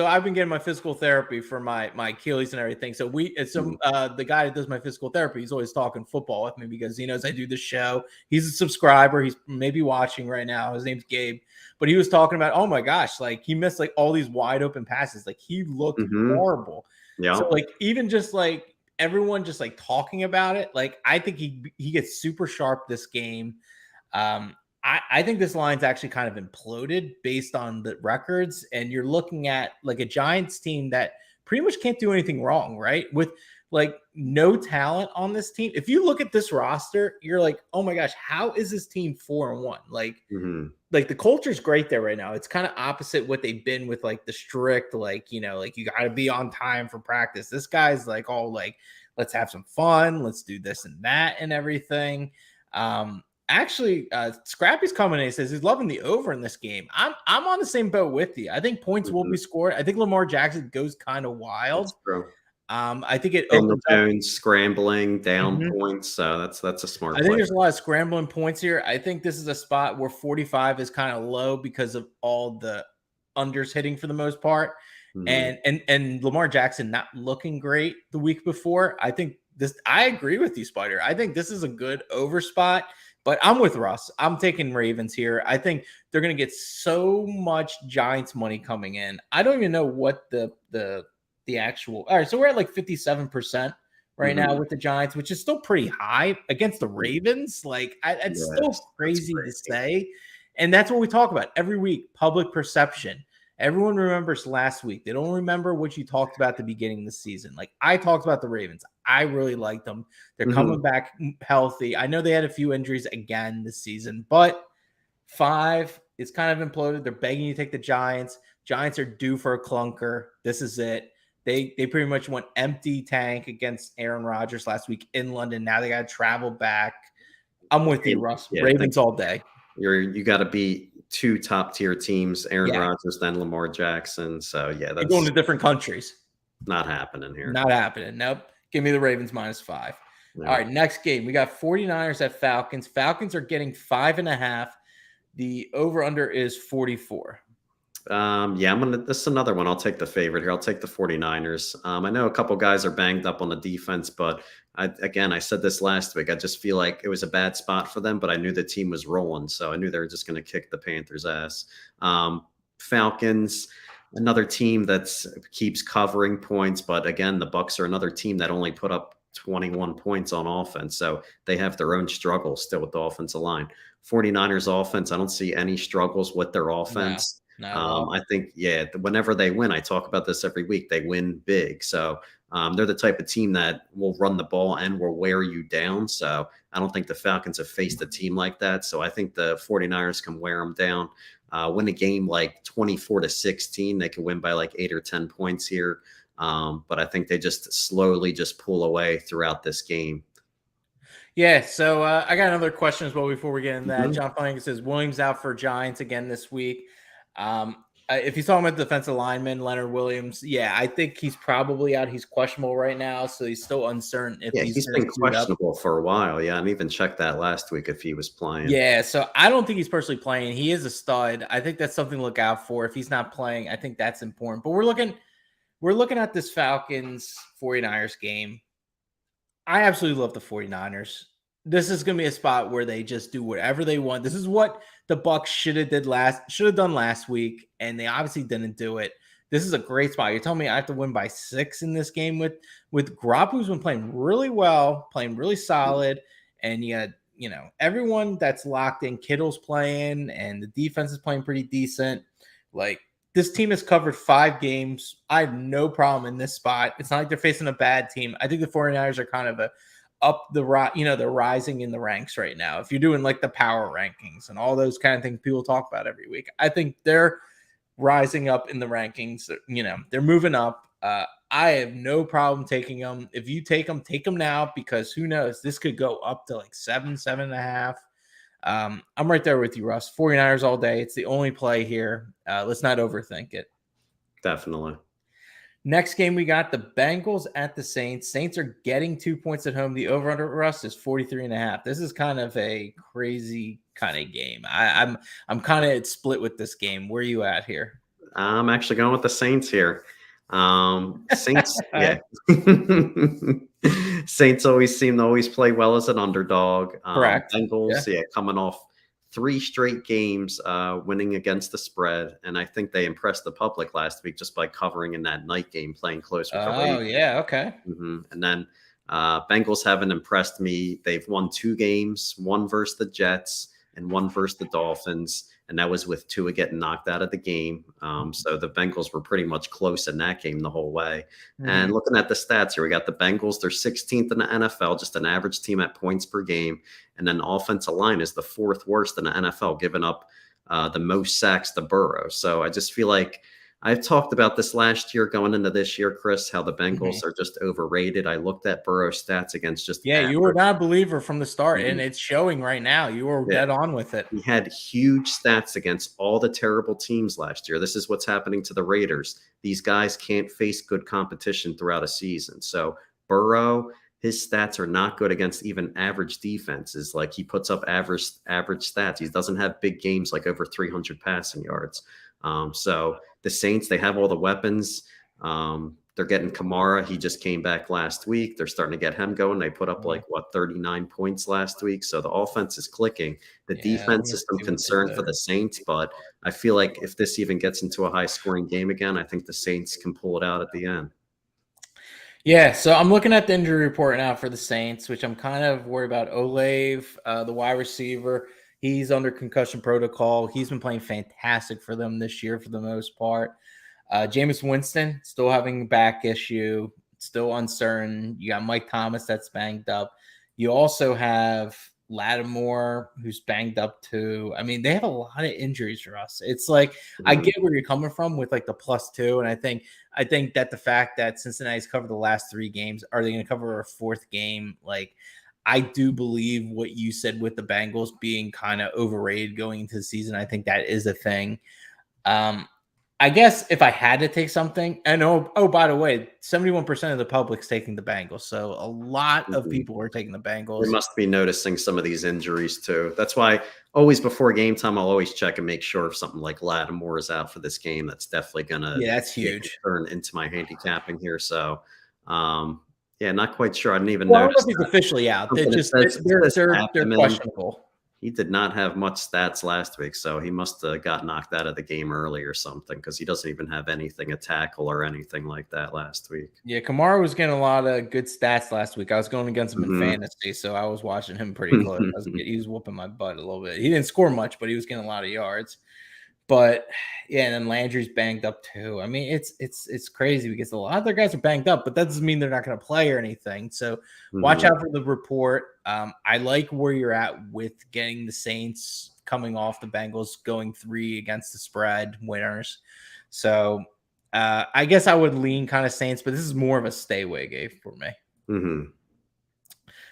Speaker 1: I've been getting my physical therapy for my Achilles and everything. So the guy that does my physical therapy, he's always talking football with me because he knows I do the show. He's a subscriber. He's maybe watching right now. His name's Gabe, but he was talking about, oh my gosh, like he missed like all these wide open passes. Like he looked horrible. Yeah. So like even just like everyone just like talking about it, like I think he gets super sharp this game. I think this line's actually kind of imploded based on the records, and you're looking at like a Giants team that pretty much can't do anything wrong, right? With like no talent on this team. If you look at this roster, you're like, oh my gosh, how is this team 4-1? Like, like the culture's great there right now. It's kind of opposite what they've been with like the strict, like, you know, like you got to be on time for practice. This guy's like all like, let's have some fun. Let's do this and that and everything. Actually, Scrappy's coming in. He says he's loving the over in this game. I'm on the same boat with you. I think points will be scored. I think Lamar Jackson goes kind of wild. I think it
Speaker 2: opens scrambling down points. So that's a smart.
Speaker 1: I think there's a lot of scrambling points here. I think this is a spot where 45 is kind of low because of all the unders hitting for the most part, and Lamar Jackson not looking great the week before. I think this. I agree with you, Spider. I think this is a good over spot. But I'm with Russ. I'm taking Ravens here. I think they're going to get so much Giants money coming in. I don't even know what the actual. All right, so we're at like 57% right now with the Giants, which is still pretty high against the Ravens. Like it's still crazy to say. And that's what we talk about every week, public perception. Everyone remembers last week. They don't remember what you talked about at the beginning of the season. Like I talked about the Ravens. I really liked them. They're coming back healthy. I know they had a few injuries again this season, but 5 is kind of imploded. They're begging you to take the Giants. Giants are due for a clunker. This is it. They pretty much went empty tank against Aaron Rodgers last week in London. Now they got to travel back. I'm with you, Russ. Yeah, Ravens all day.
Speaker 2: You got to beat 2 top tier teams, Aaron Rodgers, then Lamar Jackson. So yeah,
Speaker 1: that's going to different countries.
Speaker 2: Not happening here.
Speaker 1: Not happening. Nope. Give me the Ravens -5. Yeah. All right, next game. We got 49ers at Falcons. Falcons are getting 5.5. The over-under is 44.
Speaker 2: This is another one. I'll take the favorite here. I'll take the 49ers. I know a couple guys are banged up on the defense, but I said this last week. I just feel like it was a bad spot for them, but I knew the team was rolling, so I knew they were just going to kick the Panthers' ass. Falcons, another team that keeps covering points, but again, the Bucs are another team that only put up 21 points on offense. So they have their own struggles still with the offensive line. 49ers offense, I don't see any struggles with their offense.
Speaker 1: No, not at all.
Speaker 2: I think, whenever they win, I talk about this every week, they win big. So they're the type of team that will run the ball and will wear you down. So I don't think the Falcons have faced a team like that. So I think the 49ers can wear them down. Win a game like 24-16. They can win by like 8 or 10 points here. But I think they just slowly just pull away throughout this game.
Speaker 1: Yeah, so I got another question as well before we get into that. John Flanagan says Williams out for Giants again this week. If he's talking about defensive lineman, Leonard Williams, I think he's probably out. He's questionable right now, so he's still uncertain if
Speaker 2: he's been questionable for a while. Yeah, I even checked that last week if he was playing.
Speaker 1: Yeah, so I don't think he's personally playing. He is a stud. I think that's something to look out for. If he's not playing, I think that's important. But we're looking at this Falcons 49ers game. I absolutely love the 49ers. This is going to be a spot where they just do whatever they want. This is what the Bucs should have done last week, and they obviously didn't do it. This is a great spot. You're telling me I have to win by 6 in this game with Garoppolo, who's been playing really well, playing really solid, and you got, everyone that's locked in. Kittle's playing, and the defense is playing pretty decent. Like, this team has covered 5 games. I have no problem in this spot. It's not like they're facing a bad team. I think the 49ers are kind of they're rising in the ranks right now. If you're doing like the power rankings and all those kind of things people talk about every week, I think they're rising up in the rankings. They're moving up. I have no problem taking them. If you take them now, because who knows? This could go up to like 7.5. I'm right there with you, Russ. 49ers all day. It's the only play here. Let's not overthink it.
Speaker 2: Definitely.
Speaker 1: Next game, we got the Bengals at the Saints. Saints are getting 2 points at home. The over-under, Russ, is 43.5. This is kind of a crazy kind of game. I'm kind of split with this game. Where are you at here?
Speaker 2: I'm actually going with the Saints here. Saints, yeah. Saints always seem to play well as an underdog.
Speaker 1: Correct.
Speaker 2: Bengals, coming off 3 straight games winning against the spread, and I think they impressed the public last week just by covering in that night game, playing close with the Ravens.
Speaker 1: Oh, yeah, okay.
Speaker 2: And then Bengals haven't impressed me. They've won 2 games, one versus the Jets and one versus the Dolphins, and that was with Tua getting knocked out of the game. So the Bengals were pretty much close in that game the whole way. And looking at the stats here, we got the Bengals. They're 16th in the NFL, just an average team at points per game. And then offensive line is the 4th worst in the NFL, giving up the most sacks to Burrow. So I just feel like I've talked about this last year going into this year, Chris, how the Bengals are just overrated. I looked at Burrow's stats against just
Speaker 1: average. You were not a believer from the start, and it's showing right now. You were dead on with it.
Speaker 2: He had huge stats against all the terrible teams last year. This is what's happening to the Raiders. These guys can't face good competition throughout a season. So Burrow, his stats are not good against even average defenses. Like, he puts up average stats. He doesn't have big games like over 300 passing yards. So the Saints, they have all the weapons. They're getting Kamara. He just came back last week. They're starting to get him going. They put up 39 points last week. So the offense is clicking. The defense is some concern for the Saints, but I feel like if this even gets into a high scoring game again, I think the Saints can pull it out at the end.
Speaker 1: Yeah, so I'm looking at the injury report now for the Saints, which I'm kind of worried about. Olave, the wide receiver, he's under concussion protocol. He's been playing fantastic for them this year for the most part. Jameis Winston still having a back issue, still uncertain. You got Mike Thomas that's banged up. You also have Lattimore, who's banged up too. I mean, they have a lot of injuries for us. It's like, I get where you're coming from with like the +2, and I think that the fact that Cincinnati's covered the last 3 games, are they going to cover a 4th game? Like, I do believe what you said with the Bengals being kind of overrated going into the season. I think that is a thing. I guess if I had to take something, and by the way, 71% of the public's taking the Bengals. So a lot of people are taking the Bengals.
Speaker 2: We must be noticing some of these injuries too. That's why always before game time, I'll always check and make sure if something like Lattimore is out for this game. That's definitely gonna
Speaker 1: that's huge.
Speaker 2: Turn into my handicapping here. So not quite sure. I didn't even
Speaker 1: know. I don't
Speaker 2: notice
Speaker 1: know if he's officially out. They're questionable.
Speaker 2: he did not have much stats last week, so he must have got knocked out of the game early or something because he doesn't even have anything, a tackle or anything like that last week.
Speaker 1: Yeah, Kamara was getting a lot of good stats last week. I was going against him in fantasy, so I was watching him pretty close. He was whooping my butt a little bit. He didn't score much, but he was getting a lot of yards. But yeah, and then Landry's banged up too. I mean, it's crazy because a lot of their guys are banged up, but that doesn't mean they're not going to play or anything. So watch out for the report. I like where you're at with getting the Saints coming off the Bengals, going 3 against the spread winners. So I guess I would lean kind of Saints, but this is more of a stay away game for me.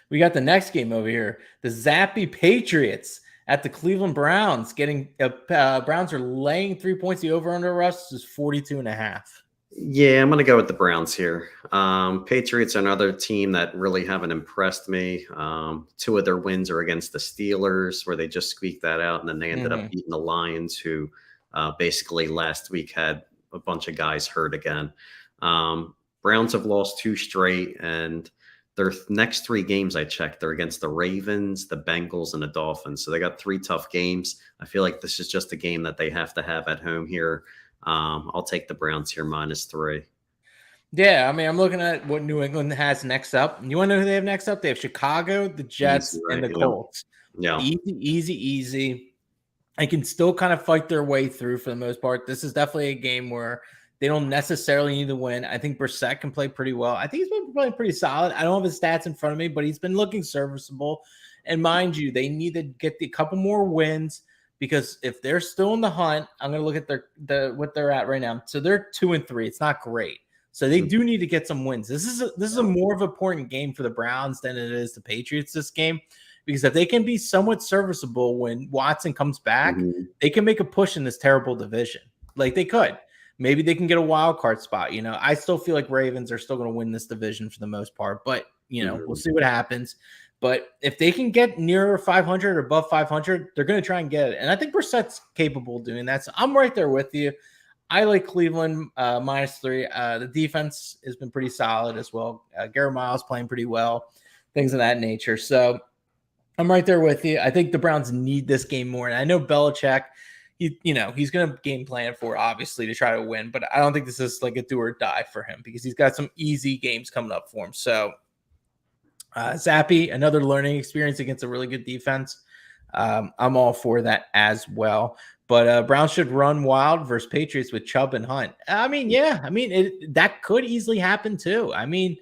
Speaker 1: We got the next game over here. The Zappy Patriots at the Cleveland Browns. Browns are laying 3 points. The over-under rush is 42.5.
Speaker 2: Yeah, I'm going to go with the Browns here. Patriots are another team that really haven't impressed me. 2 of their wins are against the Steelers, where they just squeaked that out, and then they ended up beating the Lions, who basically last week had a bunch of guys hurt again. Browns have lost 2 straight, and their next 3 games I checked, they're against the Ravens, the Bengals, and the Dolphins. So they got 3 tough games. I feel like this is just a game that they have to have at home here. I'll take the Browns here -3.
Speaker 1: Yeah, I mean, I'm looking at what New England has next up. You want to know who they have next up? They have Chicago, the Jets, and the Colts.
Speaker 2: Yeah.
Speaker 1: Easy. I can still kind of fight their way through for the most part. This is definitely a game where they don't necessarily need to win. I think Brissett can play pretty well. I think he's been playing pretty solid. I don't have his stats in front of me, but he's been looking serviceable. And mind you, they need to get a couple more wins because if they're still in the hunt, I'm going to look at what they're at right now. So they're 2-3. It's not great. So they do need to get some wins. This is a more of an important game for the Browns than it is the Patriots this game. Because if they can be somewhat serviceable when Watson comes back, they can make a push in this terrible division. Like they could. Maybe they can get a wild card spot. I still feel like Ravens are still going to win this division for the most part. But, we'll see what happens. But if they can get near 500 or above 500, they're going to try and get it. And I think Brissett's capable of doing that. So I'm right there with you. I like Cleveland -3. The defense has been pretty solid as well. Garrett Miles playing pretty well, things of that nature. So I'm right there with you. I think the Browns need this game more. And I know Belichick, he's going to game plan for it, obviously, to try to win. But I don't think this is like a do or die for him because he's got some easy games coming up for him. So Zappy, another learning experience against a really good defense. I'm all for that as well. But Browns should run wild versus Patriots with Chubb and Hunt. That could easily happen too. I mean,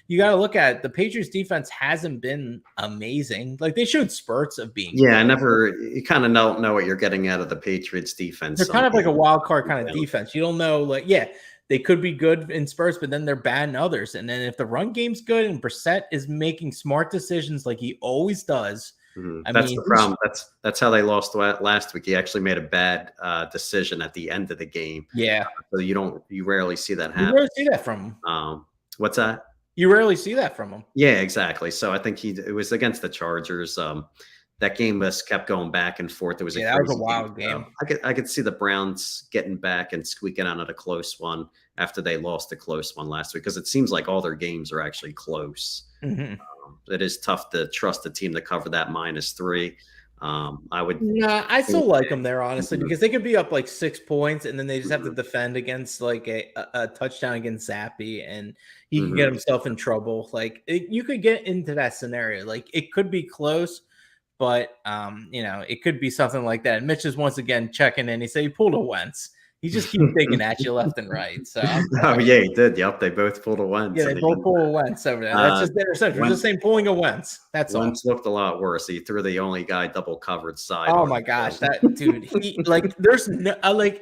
Speaker 1: you got to look at it. The Patriots defense hasn't been amazing. Like they showed spurts of being.
Speaker 2: Yeah, you kind of don't know what you're getting out of the Patriots defense.
Speaker 1: They're kind of like a wild card kind of defense. You don't know, they could be good in spurts, but then they're bad in others. And then if the run game's good and Brissett is making smart decisions like he always does.
Speaker 2: That's the problem. That's how they lost last week. He actually made a bad decision at the end of the game.
Speaker 1: Yeah.
Speaker 2: So you rarely see that happen.
Speaker 1: You rarely see that from him.
Speaker 2: What's that?
Speaker 1: You rarely see that from him.
Speaker 2: Yeah, exactly. So I think it was against the Chargers. That game kept going back and forth. It was
Speaker 1: that was a wild game.
Speaker 2: I could see the Browns getting back and squeaking out of a close one after they lost a close one last week because it seems like all their games are actually close. It is tough to trust a team to cover that -3.
Speaker 1: I still like them there, honestly, because they could be up like 6 points and then they just have to defend against like a touchdown against Zappy and he can get himself in trouble. Like you could get into that scenario. Like it could be close, but it could be something like that. And Mitch is once again checking in. He said he pulled a Wentz. He just keeps digging at you left and right. So
Speaker 2: yeah, he did. Yep, they both pulled a Wentz.
Speaker 1: Yeah, they both pulled a Wentz over there. That's just the interception. We're just saying pulling a Wentz. That's all.
Speaker 2: Wentz looked a lot worse. He threw the only guy double covered side.
Speaker 1: Oh my gosh, that dude! There's no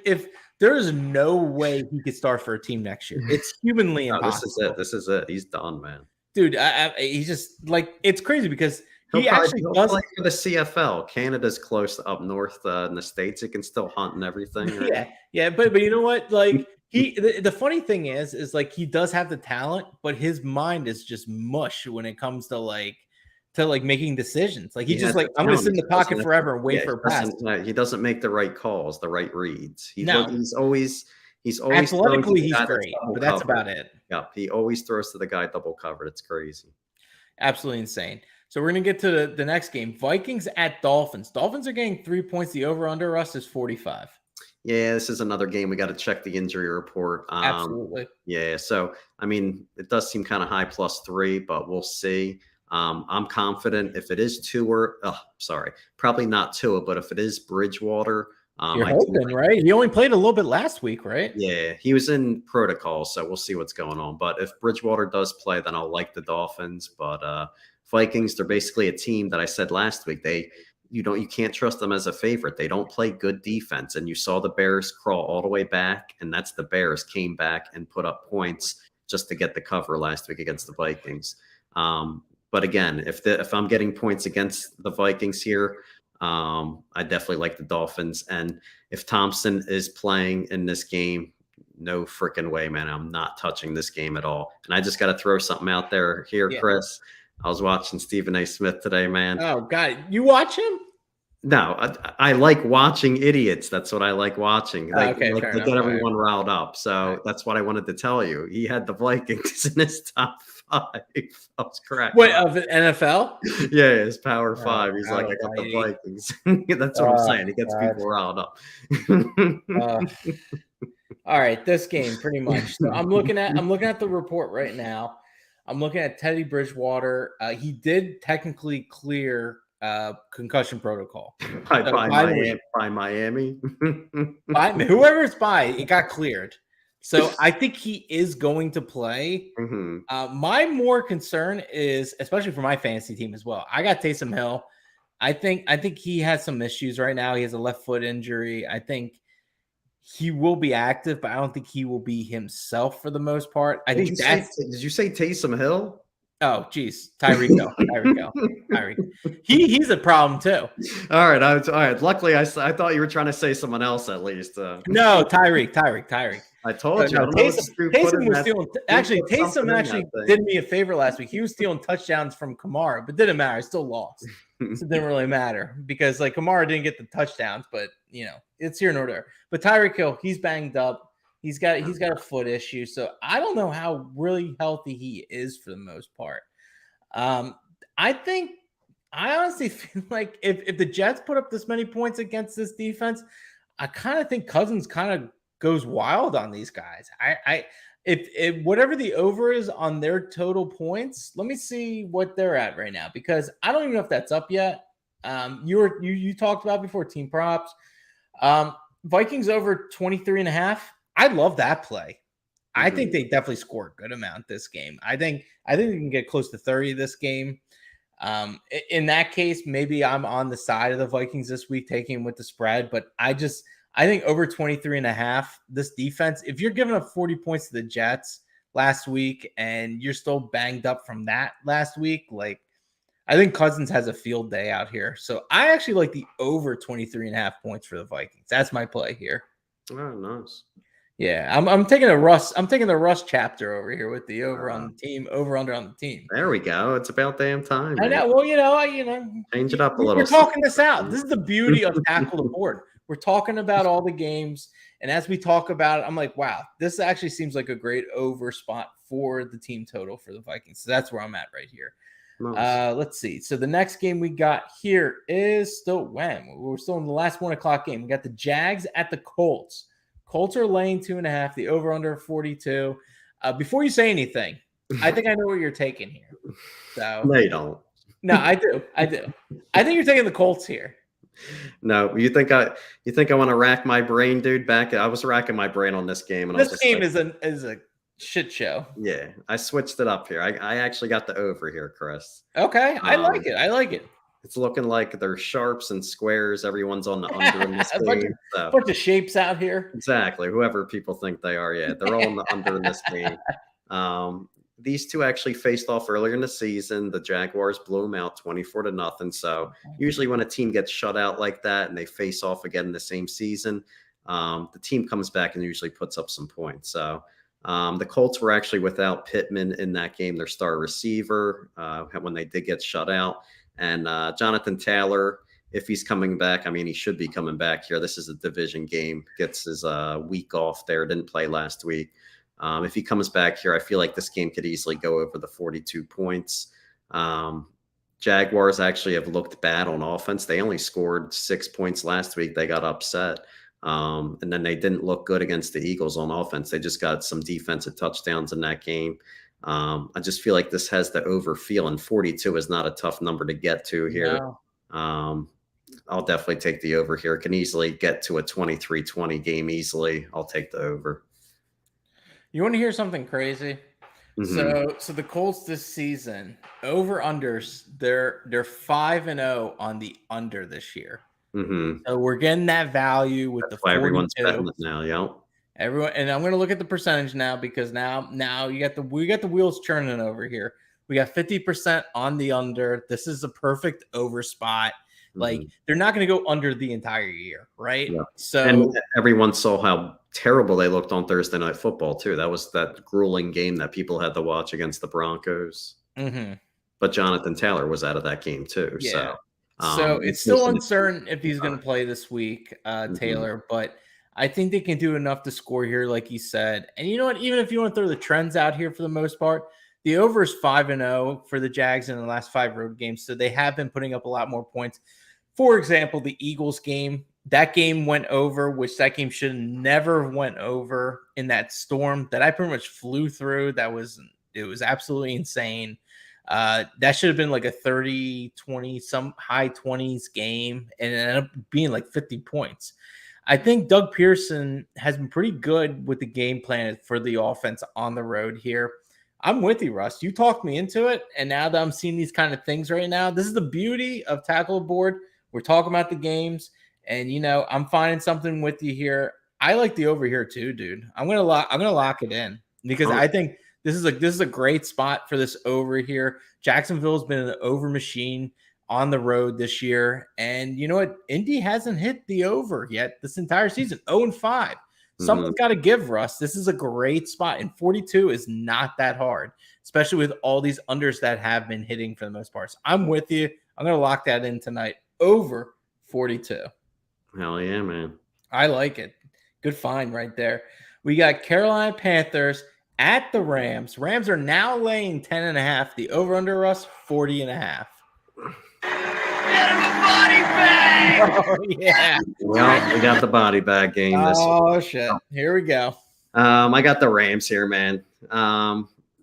Speaker 1: if there's no way he could start for a team next year. It's humanly impossible.
Speaker 2: This is it. He's done, man.
Speaker 1: Dude, he's just it's crazy because he actually
Speaker 2: does play for the CFL. Canada's close up north in the States. He can still hunt and everything. Right?
Speaker 1: Yeah, but you know what? Like the funny thing is like he does have the talent, but his mind is just mush when it comes to making decisions. Like he's just like, I'm gonna sit in the pocket forever and wait for a pass.
Speaker 2: He doesn't make the right calls, the right reads. He's always
Speaker 1: athletically he's great, but that's about it.
Speaker 2: Yeah, he always throws to the guy double covered. It's crazy.
Speaker 1: Absolutely insane. So we're going to get to the next game. Vikings at Dolphins. Dolphins are getting 3 points. The over-under us is 45.
Speaker 2: Yeah, this is another game. We got to check the injury report.
Speaker 1: Absolutely.
Speaker 2: Yeah, so, I mean, it does seem kind of high +3, but we'll see. I'm confident if it is probably not Tua, but if it is Bridgewater,
Speaker 1: You're hoping, right? He only played a little bit last week, right?
Speaker 2: Yeah, he was in protocol, so we'll see what's going on. But if Bridgewater does play, then I'll like the Dolphins. But Vikings, they're basically a team that I said last week. You can't trust them as a favorite. They don't play good defense. And you saw the Bears crawl all the way back, and that's the Bears came back and put up points just to get the cover last week against the Vikings. But again, if I'm getting points against the Vikings here, I definitely like the Dolphins. And if Thompson is playing in this game, no freaking way, man. I'm not touching this game at all. And I just got to throw something out there here, Chris. I was watching Stephen A. Smith today, man.
Speaker 1: Oh, God. You watch him?
Speaker 2: No, I like watching idiots. That's what I like watching. They get everyone riled up. So that's what I wanted to tell you. He had the Vikings in his top 5. I was correct.
Speaker 1: What, of the NFL?
Speaker 2: Yeah, his power 5. He's like, I got the Vikings. That's what I'm saying. He gets people riled up.
Speaker 1: All right, this game pretty much. So I'm looking at the report right now. I'm looking at Teddy Bridgewater. He did technically clear concussion protocol
Speaker 2: by Miami.
Speaker 1: By whoever's by, it got cleared. So I think he is going to play. My more concern is, especially for my fantasy team as well, I got Taysom Hill. I think he has some issues right now. He has a left foot injury. I think he will be active, but I don't think he will be himself for the most part.
Speaker 2: Did you say Taysom Hill?
Speaker 1: Oh, geez. Tyreek Hill. Tyreek. He's a problem too.
Speaker 2: All right. Luckily, I thought you were trying to say someone else at least.
Speaker 1: No, Tyreek.
Speaker 2: I told you.
Speaker 1: Taysom actually did me a favor last week. He was stealing touchdowns from Kamara, but didn't matter. I still lost. So it didn't really matter because Kamara didn't get the touchdowns, but it's here nor there. But Tyreek Hill, he's banged up. He's got a foot issue, so I don't know how really healthy he is for the most part. I honestly feel like if the Jets put up this many points against this defense, I kind of think Cousins kind of goes wild on these guys. If whatever the over is on their total points, let me see what they're at right now because I don't even know if that's up yet. You talked about before team props. Vikings over 23.5. I love that play. I think they definitely score a good amount this game. I think we can get close to 30 this game. In that case, maybe I'm on the side of the Vikings this week, taking with the spread, but I think over 23.5, this defense, if you're giving up 40 points to the Jets last week and you're still banged up from that last week, I think Cousins has a field day out here. So I actually like the over 23.5 points for the Vikings. That's my play here.
Speaker 2: Oh, nice.
Speaker 1: Yeah, I'm taking the Russ chapter over here with the over on the team, over under on the team.
Speaker 2: There we go. It's about damn time. Man.
Speaker 1: I know. Well,
Speaker 2: change it up a little.
Speaker 1: We're talking this out. This is the beauty of Tackle the Board. We're talking about all the games, and as we talk about it, I'm like, wow, this actually seems like a great over spot for the team total for the Vikings. So that's where I'm at right here. Nice. Let's see. So the next game we got here is we're still in the last 1 o'clock game. We got the Jags at the Colts. Colts are laying 2.5. The over under 42. Before you say anything, I think I know what you're taking here. So
Speaker 2: no, you don't.
Speaker 1: No, I do. I think you're taking the Colts here.
Speaker 2: No, you think I want to rack my brain, dude? I was racking my brain on this game, and
Speaker 1: this game is a shit show.
Speaker 2: Yeah, I switched it up here. I actually got the over here, Chris.
Speaker 1: Okay, I like it.
Speaker 2: It's looking like they're sharps and squares. Everyone's on the under in this game.
Speaker 1: A bunch of shapes out here.
Speaker 2: Exactly. Whoever people think they are, yeah, they're all on the under in this game. These two actually faced off earlier in the season. The Jaguars blew them out 24-0. So usually when a team gets shut out like that and they face off again in the same season, the team comes back and usually puts up some points. So the Colts were actually without Pittman in that game, their star receiver, when they did get shut out. And Jonathan Taylor, if he's coming back, I mean, he should be coming back here. This is a division game. Gets his week off there. Didn't play last week. If he comes back here, I feel like this game could easily go over the 42 points. Jaguars actually have looked bad on offense. They only scored 6 points last week. They got upset. And then they didn't look good against the Eagles on offense. They just got some defensive touchdowns in that game. I just feel like this has the over feel, and 42 is not a tough number to get to here. No. I'll definitely take the over here. Can easily get to a 23-20 game easily. I'll take the over.
Speaker 1: You want to hear something crazy? Mm-hmm. So the Colts this season, over unders, they're 5-0 on the under this year.
Speaker 2: Mm-hmm.
Speaker 1: So we're getting that value with the 42.
Speaker 2: Everyone's betting it now, yeah.
Speaker 1: Everyone, and I'm going to look at the percentage now, because now we got the wheels churning over here. We got 50% on the under. This is a perfect over spot. Like, they're not going to go under the entire year, right? Yeah. So,
Speaker 2: and everyone saw how terrible they looked on Thursday Night Football too. That was that grueling game that people had to watch against the Broncos.
Speaker 1: Mm-hmm.
Speaker 2: But Jonathan Taylor was out of that game too.
Speaker 1: Yeah. So it's still uncertain if he's going to play this week, Taylor. But I think they can do enough to score here, like you said. And you know what? Even if you want to throw the trends out here for the most part, the over is 5-0 for the Jags in the last 5 road games. So they have been putting up a lot more points. For example, the Eagles game, that game went over, which that game should have never went over in that storm that I pretty much flew through. It was absolutely insane. That should have been like a 30-20, some high 20s game, and it ended up being like 50 points. I think Doug Pearson has been pretty good with the game plan for the offense on the road here. I'm with you, Russ. You talked me into it, and now that I'm seeing these kind of things right now, this is the beauty of Tackle Board. We're talking about the games, and I'm finding something with you here. I like the over here too, dude. I'm gonna lock it in, because I think this is a great spot for this over here. Jacksonville's been an over machine on the road this year, and you know what? Indy hasn't hit the over yet this entire season. 0-5. Something's got to give, Russ. This is a great spot, and 42 is not that hard, especially with all these unders that have been hitting for the most part. So I'm with you. I'm gonna lock that in tonight. Over 42.
Speaker 2: Hell yeah, man.
Speaker 1: I like it. Good find right there. We got Carolina Panthers at the Rams. Rams are now laying 10.5. The over-under, Russ, 40.5.
Speaker 3: Get him a body bag!
Speaker 1: Oh, yeah.
Speaker 2: Well, we got the body bag game this week.
Speaker 1: Oh, shit. Here we go.
Speaker 2: I got the Rams here, man.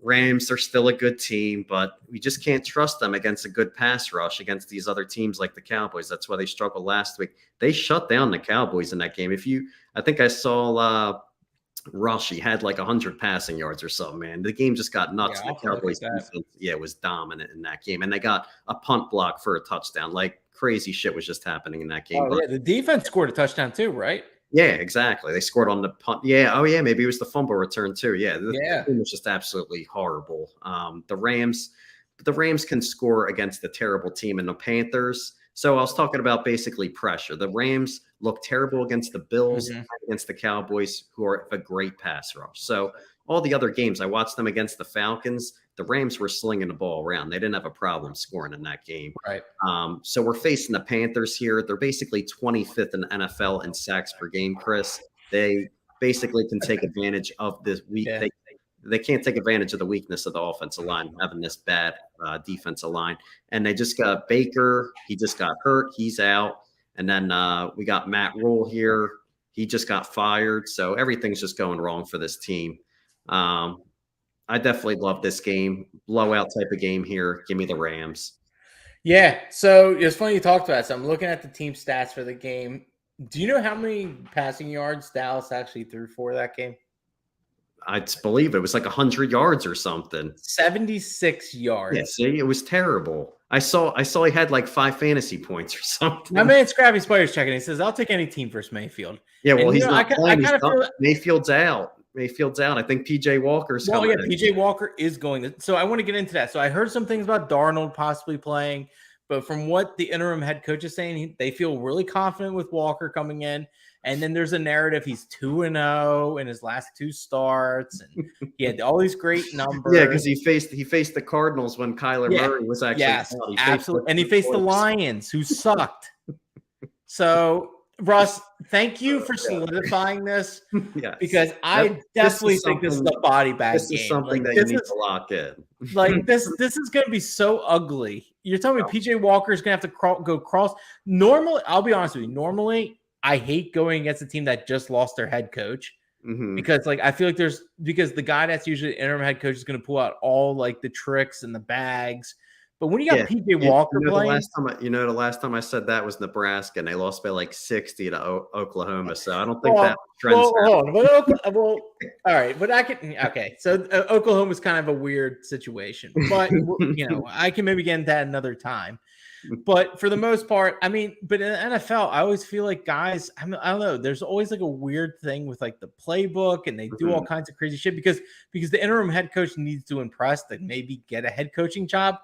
Speaker 2: Rams are still a good team, but we just can't trust them against a good pass rush against these other teams like the Cowboys. That's why they struggled last week. They shut down the Cowboys in that game. I think I saw Rush. He had like 100 passing yards or something, man. The game just got nuts.
Speaker 1: Yeah,
Speaker 2: the Cowboys defense, was dominant in that game. And they got a punt block for a touchdown. Like, crazy shit was just happening in that game.
Speaker 1: The defense scored a touchdown too, right?
Speaker 2: Yeah, exactly. They scored on the punt. Yeah. Oh, yeah. Maybe it was the fumble return too. Yeah. The game was just absolutely horrible. The Rams can score against a terrible team in the Panthers. So I was talking about basically pressure. The Rams look terrible against the Bills, against the Cowboys, who are a great pass rush. So all the other games, I watched them against the Falcons. The Rams were slinging the ball around. They didn't have a problem scoring in that game.
Speaker 1: Right.
Speaker 2: So we're facing the Panthers here. They're basically 25th in the NFL in sacks per game, Chris. They basically can take advantage of this week. Yeah. They can't take advantage of the weakness of the offensive line, having this bad defensive line. And they just got Baker. He just got hurt. He's out. And then we got Matt Rule here. He just got fired. So everything's just going wrong for this team. I definitely love this game. Blowout type of game here. Give me the Rams.
Speaker 1: Yeah. So it's funny you talked about it. So I'm looking at the team stats for the game. Do you know how many passing yards Dallas actually threw for that game?
Speaker 2: I believe it was like 100 yards or something.
Speaker 1: 76 yards.
Speaker 2: Yeah, see, it was terrible. I saw he had like 5 fantasy points or something.
Speaker 1: My man Scrappy Spider's checking. He says, I'll take any team versus Mayfield.
Speaker 2: Yeah, well, he's not playing. Mayfield's out. I think PJ Walker's coming in.
Speaker 1: PJ Walker is going. So I want to get into that. So I heard some things about Darnold possibly playing, but from what the interim head coach is saying, they feel really confident with Walker coming in. And then there's a narrative he's 2-0 in his last 2 starts, and he had all these great numbers.
Speaker 2: Yeah, because he faced the Cardinals when Kyler Murray was actually
Speaker 1: absolutely, and he faced the Lions, who sucked. So Russ, thank you for solidifying this
Speaker 2: Yes.
Speaker 1: because I definitely think this is a body bag game.
Speaker 2: This is something
Speaker 1: Like,
Speaker 2: that you need to lock in.
Speaker 1: Like this is going to be so ugly. You're telling me PJ Walker is going to have to go cross. Normally, I'll be honest with you. Normally, I hate going against a team that just lost their head coach because, like, I feel like because the guy that's usually the interim head coach is going to pull out all like the tricks and the bags. But when you got PJ Walker playing,
Speaker 2: the last time I said that was Nebraska, and they lost by like 60 to Oklahoma. So I don't think that trends.
Speaker 1: Well, all right, but I can. Okay, so Oklahoma's kind of a weird situation, but I can maybe get into that another time. But for the most part, I mean, but in the NFL, I always feel like guys, I don't know, there's always like a weird thing with like the playbook, and they do all kinds of crazy shit because the interim head coach needs to impress that maybe get a head coaching job.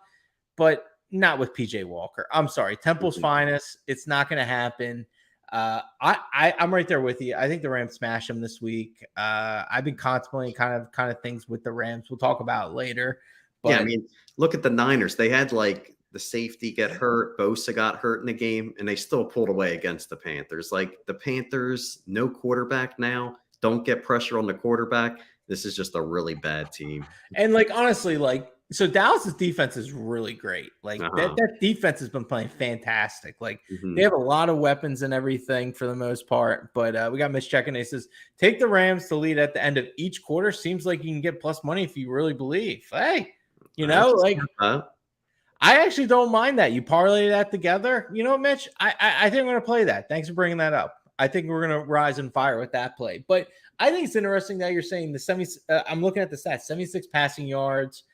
Speaker 1: But not with PJ Walker. I'm sorry. Temple's finest. It's not going to happen. I'm right there with you. I think the Rams smash them this week. I've been contemplating kind of things with the Rams. We'll talk about it later. But,
Speaker 2: yeah, I mean, look at the Niners. They had like the safety get hurt. Bosa got hurt in the game, and they still pulled away against the Panthers. Like the Panthers, no quarterback now. Don't get pressure on the quarterback. This is just a really bad team.
Speaker 1: And like honestly, like. So Dallas's defense is really great. Like that defense has been playing fantastic. Like they have a lot of weapons and everything for the most part. But we got Mitch checking. He says, take the Rams to lead at the end of each quarter. Seems like you can get plus money if you really believe. Hey, I actually don't mind that. You parlay that together. You know, Mitch, I think I'm going to play that. Thanks for bringing that up. I think we're going to rise and fire with that play. But I think it's interesting that you're saying I'm looking at the stats, 76 passing yards.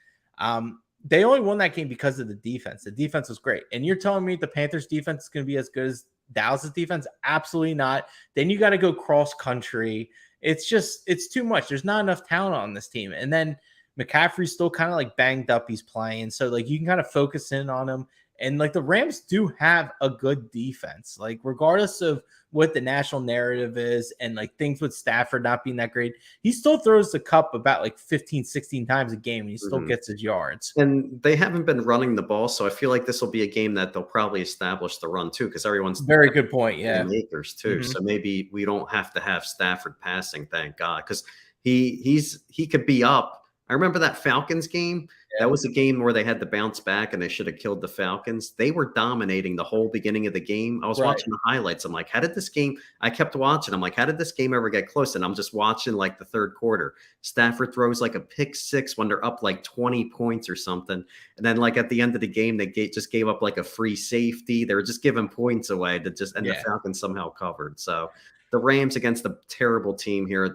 Speaker 1: They only won that game because of the defense. The defense was great. And you're telling me the Panthers defense is going to be as good as Dallas's defense? Absolutely not. Then you got to go cross country. It's too much. There's not enough talent on this team. And then McCaffrey's still kind of like banged up. He's playing. So like you can kind of focus in on him. And like the Rams do have a good defense, like regardless of what the national narrative is and like things with Stafford not being that great, he still throws the cup about like 15, 16 times a game and he still gets his yards.
Speaker 2: And they haven't been running the ball. So I feel like this will be a game that they'll probably establish the run too, because everyone's
Speaker 1: very good point. Yeah.
Speaker 2: Makers too. So maybe we don't have to have Stafford passing, thank God, because he could be up. I remember that Falcons game. Yeah. That was a game where they had to bounce back and they should have killed the Falcons. They were dominating the whole beginning of the game. I was watching the highlights. I'm like, I kept watching. I'm like, how did this game ever get close? And I'm just watching like the third quarter. Stafford throws like a pick six when they're up like 20 points or something. And then like at the end of the game, they just gave up like a free safety. They were just giving points away and the Falcons somehow covered. So the Rams against a terrible team here,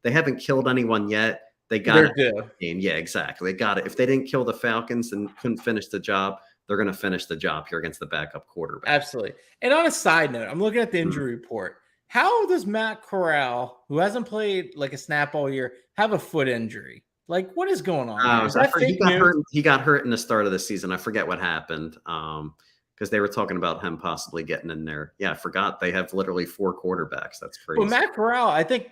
Speaker 2: they haven't killed anyone yet. They got it. Yeah, exactly. They got it. If they didn't kill the Falcons and couldn't finish the job, they're going to finish the job here against the backup quarterback.
Speaker 1: Absolutely. And on a side note, I'm looking at the injury report. How does Matt Corral, who hasn't played like a snap all year, have a foot injury? Like, what is going on?
Speaker 2: He got hurt in the start of the season. I forget what happened. Because they were talking about him possibly getting in there. Yeah, I forgot they have literally 4 quarterbacks. That's crazy.
Speaker 1: Well, Matt Corral, I think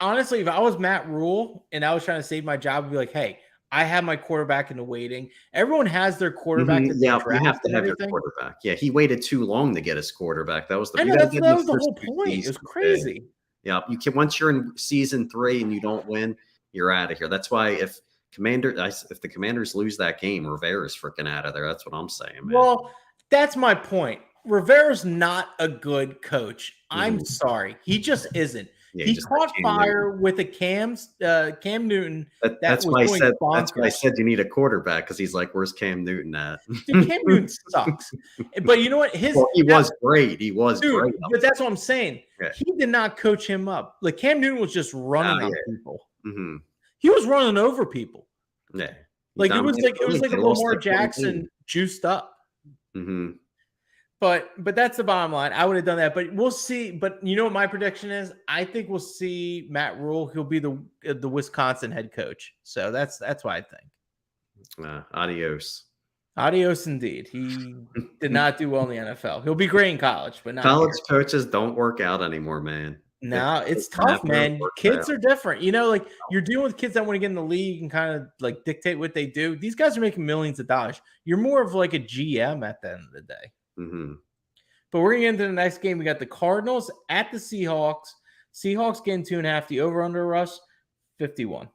Speaker 1: honestly, if I was Matt Rule and I was trying to save my job, I'd be like, hey, I have my quarterback in the waiting. Everyone has their quarterback.
Speaker 2: Yeah, you have to have your quarterback. Yeah, he waited too long to get his quarterback. That was the
Speaker 1: whole point. It was crazy.
Speaker 2: Yeah, once you're in season 3 and you don't win, you're out of here. That's why if the Commanders lose that game, Rivera's freaking out of there. That's what I'm saying, man.
Speaker 1: Well, that's my point. Rivera's not a good coach. I'm sorry. He just isn't. Yeah, he caught fire with a Cam Newton.
Speaker 2: That's why I said you need a quarterback, because he's like, where's Cam Newton at?
Speaker 1: Dude, Cam Newton sucks. But you know what? He
Speaker 2: was great. He was great.
Speaker 1: But that's what I'm saying. Yeah. He did not coach him up. Like Cam Newton was just running on people. He was running over people.
Speaker 2: Yeah.
Speaker 1: Like it was like a Lamar Jackson juiced up. But that's the bottom line. I would have done that, but we'll see. But you know what my prediction is? I think we'll see Matt Rule. He'll be the Wisconsin head coach. So that's what I think. Adios indeed. He did not do well in the NFL. He'll be great in college, but not
Speaker 2: college coaches don't work out anymore, man.
Speaker 1: No, it's tough, man. Kids are different. You know, like you're dealing with kids that want to get in the league and kind of like dictate what they do. These guys are making millions of dollars. You're more of like a GM at the end of the day. But we're going to get into the next game. We got the Cardinals at the Seahawks. Seahawks getting 2.5. The over-under rush, 51.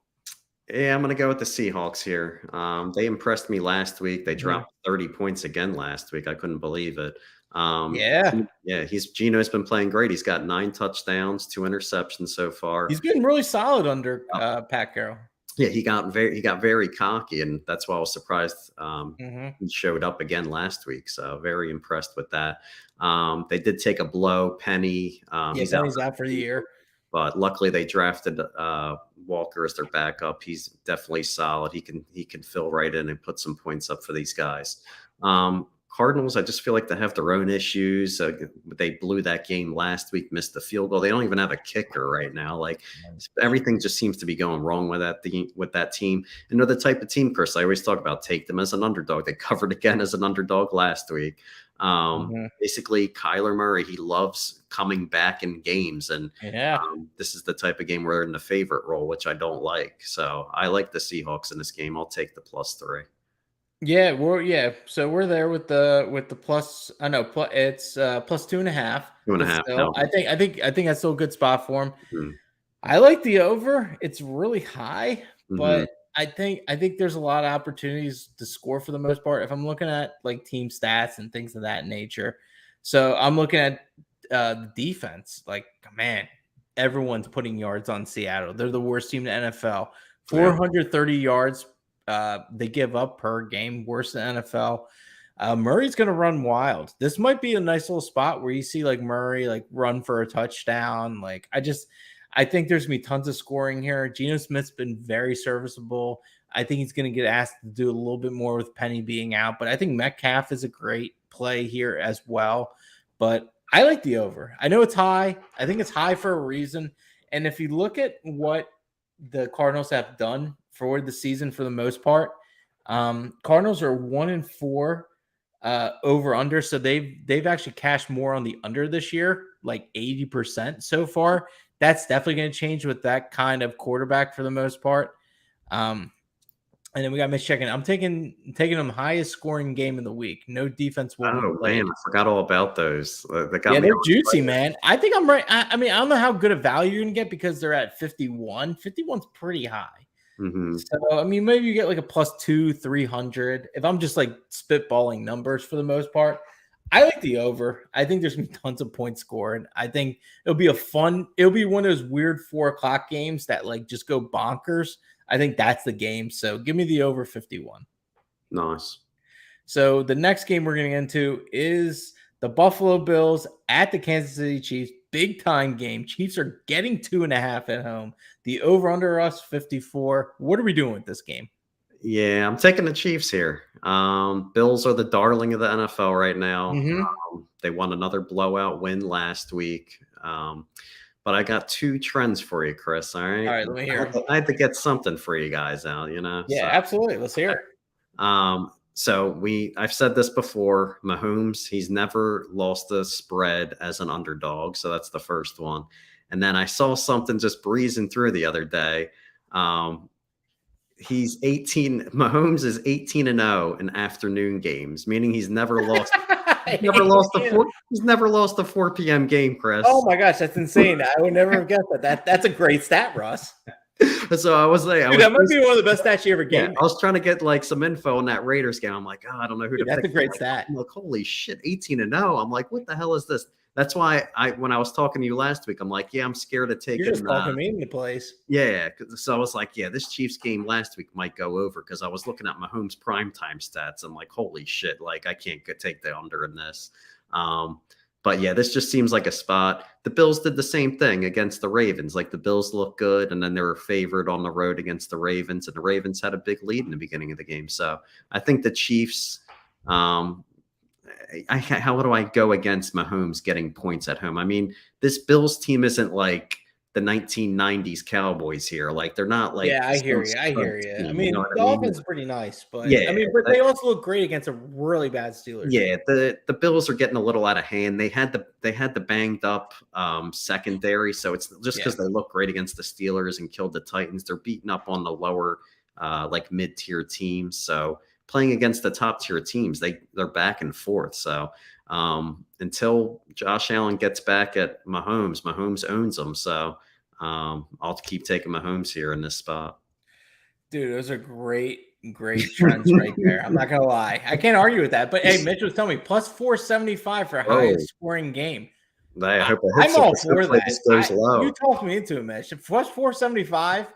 Speaker 2: Yeah, I'm going to go with the Seahawks here. They impressed me last week. They dropped 30 points again last week. I couldn't believe it.
Speaker 1: Yeah,
Speaker 2: Gino's been playing great. He's got 9 touchdowns, 2 interceptions so far.
Speaker 1: He's been really solid under Pat Carroll.
Speaker 2: Yeah, he got very cocky, and that's why I was surprised he showed up again last week. So very impressed with that. They did take a blow. Penny,
Speaker 1: he's out for the year.
Speaker 2: But luckily they drafted Walker as their backup. He's definitely solid. He can fill right in and put some points up for these guys. Cardinals, I just feel like they have their own issues. They blew that game last week, missed the field goal. They don't even have a kicker right now. Like everything just seems to be going wrong with that team. And they're the type of team, Chris, I always talk about, take them as an underdog. They covered again as an underdog last week. Basically, Kyler Murray, he loves coming back in games. And this is the type of game where they're in the favorite role, which I don't like. So I like the Seahawks in this game. I'll take the +3.
Speaker 1: Yeah, so we're there with the plus. I know it's plus 2.5.
Speaker 2: 2.5.
Speaker 1: Still, I think that's still a good spot for him.
Speaker 2: Mm-hmm.
Speaker 1: I like the over. It's really high, but I think there's a lot of opportunities to score for the most part. If I'm looking at like team stats and things of that nature, so I'm looking at the defense. Like, man, everyone's putting yards on Seattle. They're the worst team in the NFL. 430 yards. They give up per game, worse than NFL. Murray's going to run wild. This might be a nice little spot where you see like Murray like run for a touchdown. Like I think there's going to be tons of scoring here. Gino Smith's been very serviceable. I think he's going to get asked to do a little bit more with Penny being out, but I think Metcalf is a great play here as well. But I like the over. I know it's high. I think it's high for a reason. And if you look at what the Cardinals have done for the season, for the most part, Cardinals are 1-4 over under. So they've actually cashed more on the under this year, like 80% so far. That's definitely going to change with that kind of quarterback for the most part. And then we got Mitch checking. I'm taking them highest scoring game of the week. No defense will be played.
Speaker 2: Man, I forgot all about those.
Speaker 1: They're juicy, man. I think I'm right. I mean, I don't know how good a value you're going to get because they're at 51. 51's pretty high. So, I mean, maybe you get like a +2, 300. If I'm just like spitballing numbers for the most part, I like the over. I think there's going to be tons of points scored. I think it'll be one of those weird 4:00 games that like just go bonkers. I think that's the game. So give me the over 51.
Speaker 2: Nice.
Speaker 1: So the next game we're going to get into is the Buffalo Bills at the Kansas City Chiefs. Big time game. Chiefs are getting 2.5 at home. The over under us 54. What are we doing with this game?
Speaker 2: Yeah, I'm taking the Chiefs here. Bills are the darling of the NFL right now. They won another blowout win last week. But I got 2 trends for you, Chris. All right.
Speaker 1: All right, let me hear.
Speaker 2: I had to get something for you guys out,
Speaker 1: Yeah, so, absolutely. Let's hear it.
Speaker 2: So I've said this before, Mahomes, he's never lost a spread as an underdog. So that's the first one. And then I saw something just breezing through the other day. Mahomes is 18-0 in afternoon games, meaning he's never lost. He's never lost a 4 p.m. game, Chris.
Speaker 1: Oh my gosh, that's insane. I would never have guessed that. That's a great stat, Russ.
Speaker 2: So I was like,
Speaker 1: that might be one of the best stats you ever gave.
Speaker 2: Yeah, I was trying to get like some info on that Raiders game. I'm like, I don't know who to pick.
Speaker 1: That's a great stat.
Speaker 2: I'm like, holy shit, 18-0. I'm like, what the hell is this? That's why when I was talking to you last week, I'm like, yeah, I'm scared of taking.
Speaker 1: You're just talking me into place.
Speaker 2: Yeah, so I was like, yeah, this Chiefs game last week might go over because I was looking at Mahomes' primetime stats. I'm like, holy shit, like I can't take the under in this. But yeah, this just seems like a spot. The Bills did the same thing against the Ravens. Like the Bills look good, and then they were favored on the road against the Ravens, and the Ravens had a big lead in the beginning of the game. So I think the Chiefs. How do I go against Mahomes getting points at home? I mean, this Bills team isn't like the 1990s Cowboys here. Like they're not like.
Speaker 1: Yeah, I hear you. I mean, the offense is pretty nice, but but they also look great against a really bad Steelers.
Speaker 2: Yeah, the Bills are getting a little out of hand. They had the banged up secondary, so it's just because they look great against the Steelers and killed the Titans. They're beating up on the lower like mid-tier teams. So playing against the top tier teams. They're back and forth. So until Josh Allen gets back at Mahomes owns them. So I'll keep taking Mahomes here in this spot.
Speaker 1: Dude, those are great trends right there. I'm not gonna lie. I can't argue with that. But hey, Mitch was telling me plus 475 for highest scoring game.
Speaker 2: I hope
Speaker 1: I'm all for that.
Speaker 2: This goes low.
Speaker 1: You talked me into it, Mitch. Plus 475.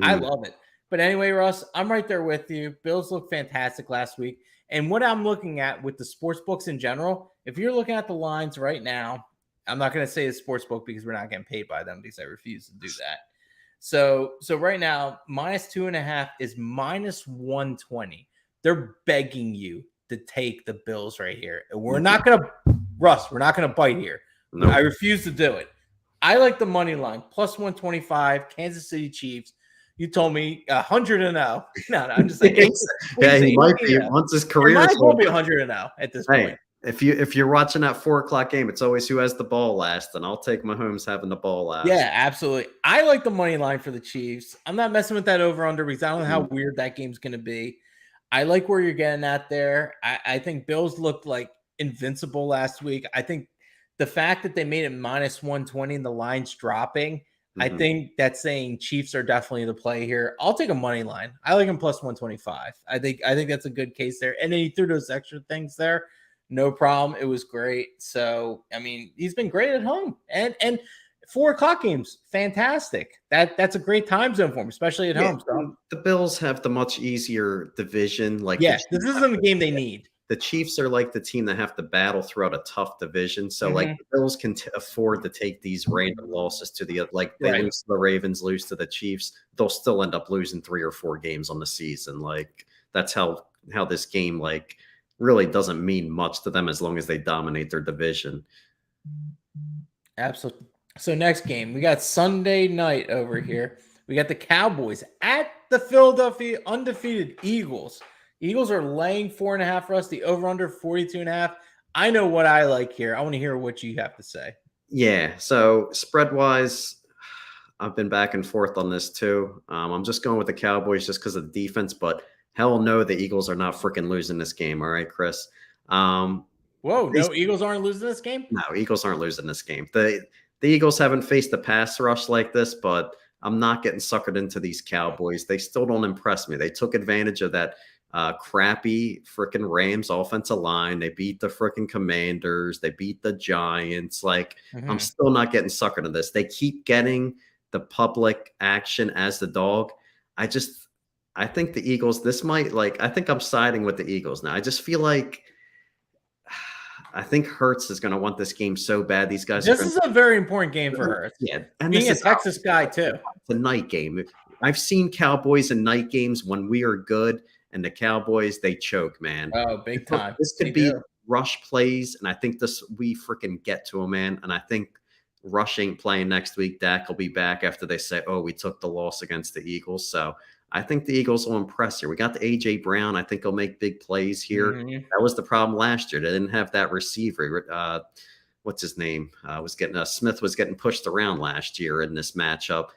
Speaker 1: I love it. But anyway, Russ, I'm right there with you. Bills looked fantastic last week. And what I'm looking at with the sports books in general, if you're looking at the lines right now, I'm not going to say the sports book because we're not getting paid by them because I refuse to do that. So right now, minus 2.5 is minus 120. They're begging you to take the Bills right here. And we're not going to, Russ, we're not going to bite here. No. I refuse to do it. I like the money line, plus 125, Kansas City Chiefs. You told me 100-0. No, I'm just saying.
Speaker 2: Yeah, he might be once his career.
Speaker 1: It might as well be 100-0 at this point.
Speaker 2: If you're watching that 4:00 game, it's always who has the ball last, and I'll take Mahomes having the ball last.
Speaker 1: Yeah, absolutely. I like the money line for the Chiefs. I'm not messing with that over under because I don't know how weird that game's going to be. I like where you're getting at there. I think Bills looked like invincible last week. I think the fact that they made it minus 120 and the line's dropping, I think that's saying Chiefs are definitely the play here. I'll take a money line. I like him plus 125. I think that's a good case there. And then he threw those extra things there. No problem. It was great. So, I mean, he's been great at home. And 4:00 games, fantastic. That's a great time zone for him, especially at home. So.
Speaker 2: The Bills have the much easier division.
Speaker 1: This isn't the game they need.
Speaker 2: The Chiefs are like the team that have to battle throughout a tough division. So, like, the Bills can afford to take these random losses to the lose to the Ravens, lose to the Chiefs. They'll still end up losing 3 or 4 games on the season. Like, that's how this game, like, really doesn't mean much to them as long as they dominate their division.
Speaker 1: Absolutely. So next game, we got Sunday night over here. We got the Cowboys at the Philadelphia undefeated Eagles. Eagles are laying 4.5 for us. The over-under 42.5. I know what I like here. I want to hear what you have to say.
Speaker 2: Yeah. So spread-wise, I've been back and forth on this too. I'm just going with the Cowboys just because of the defense, but hell no, the Eagles are not freaking losing this game. All right, Chris.
Speaker 1: Eagles aren't losing this game?
Speaker 2: No, Eagles aren't losing this game. The Eagles haven't faced a pass rush like this, but I'm not getting suckered into these Cowboys. They still don't impress me. They took advantage of that crappy freaking Rams offensive line. They beat the freaking Commanders. They beat the Giants. Like, I'm still not getting suckered into this. They keep getting the public action as the dog. I think the Eagles, I think I'm siding with the Eagles now. I just feel like I think Hurts is going to want this game so bad. These guys.
Speaker 1: This is a very important game for Hurts.
Speaker 2: Yeah, and
Speaker 1: being a Texas guy too.
Speaker 2: It's a night game. I've seen Cowboys in night games when we are good, and the Cowboys, they choke, man.
Speaker 1: Oh, big time.
Speaker 2: This could be rush plays, and I think we freaking get to them, man. And I think Rush ain't playing next week. Dak will be back after they say, "Oh, we took the loss against the Eagles." So I think the Eagles will impress here. We got the A.J. Brown. I think he'll make big plays here. That was the problem last year. They didn't have that receiver. What's his name? Smith was getting pushed around last year in this matchup.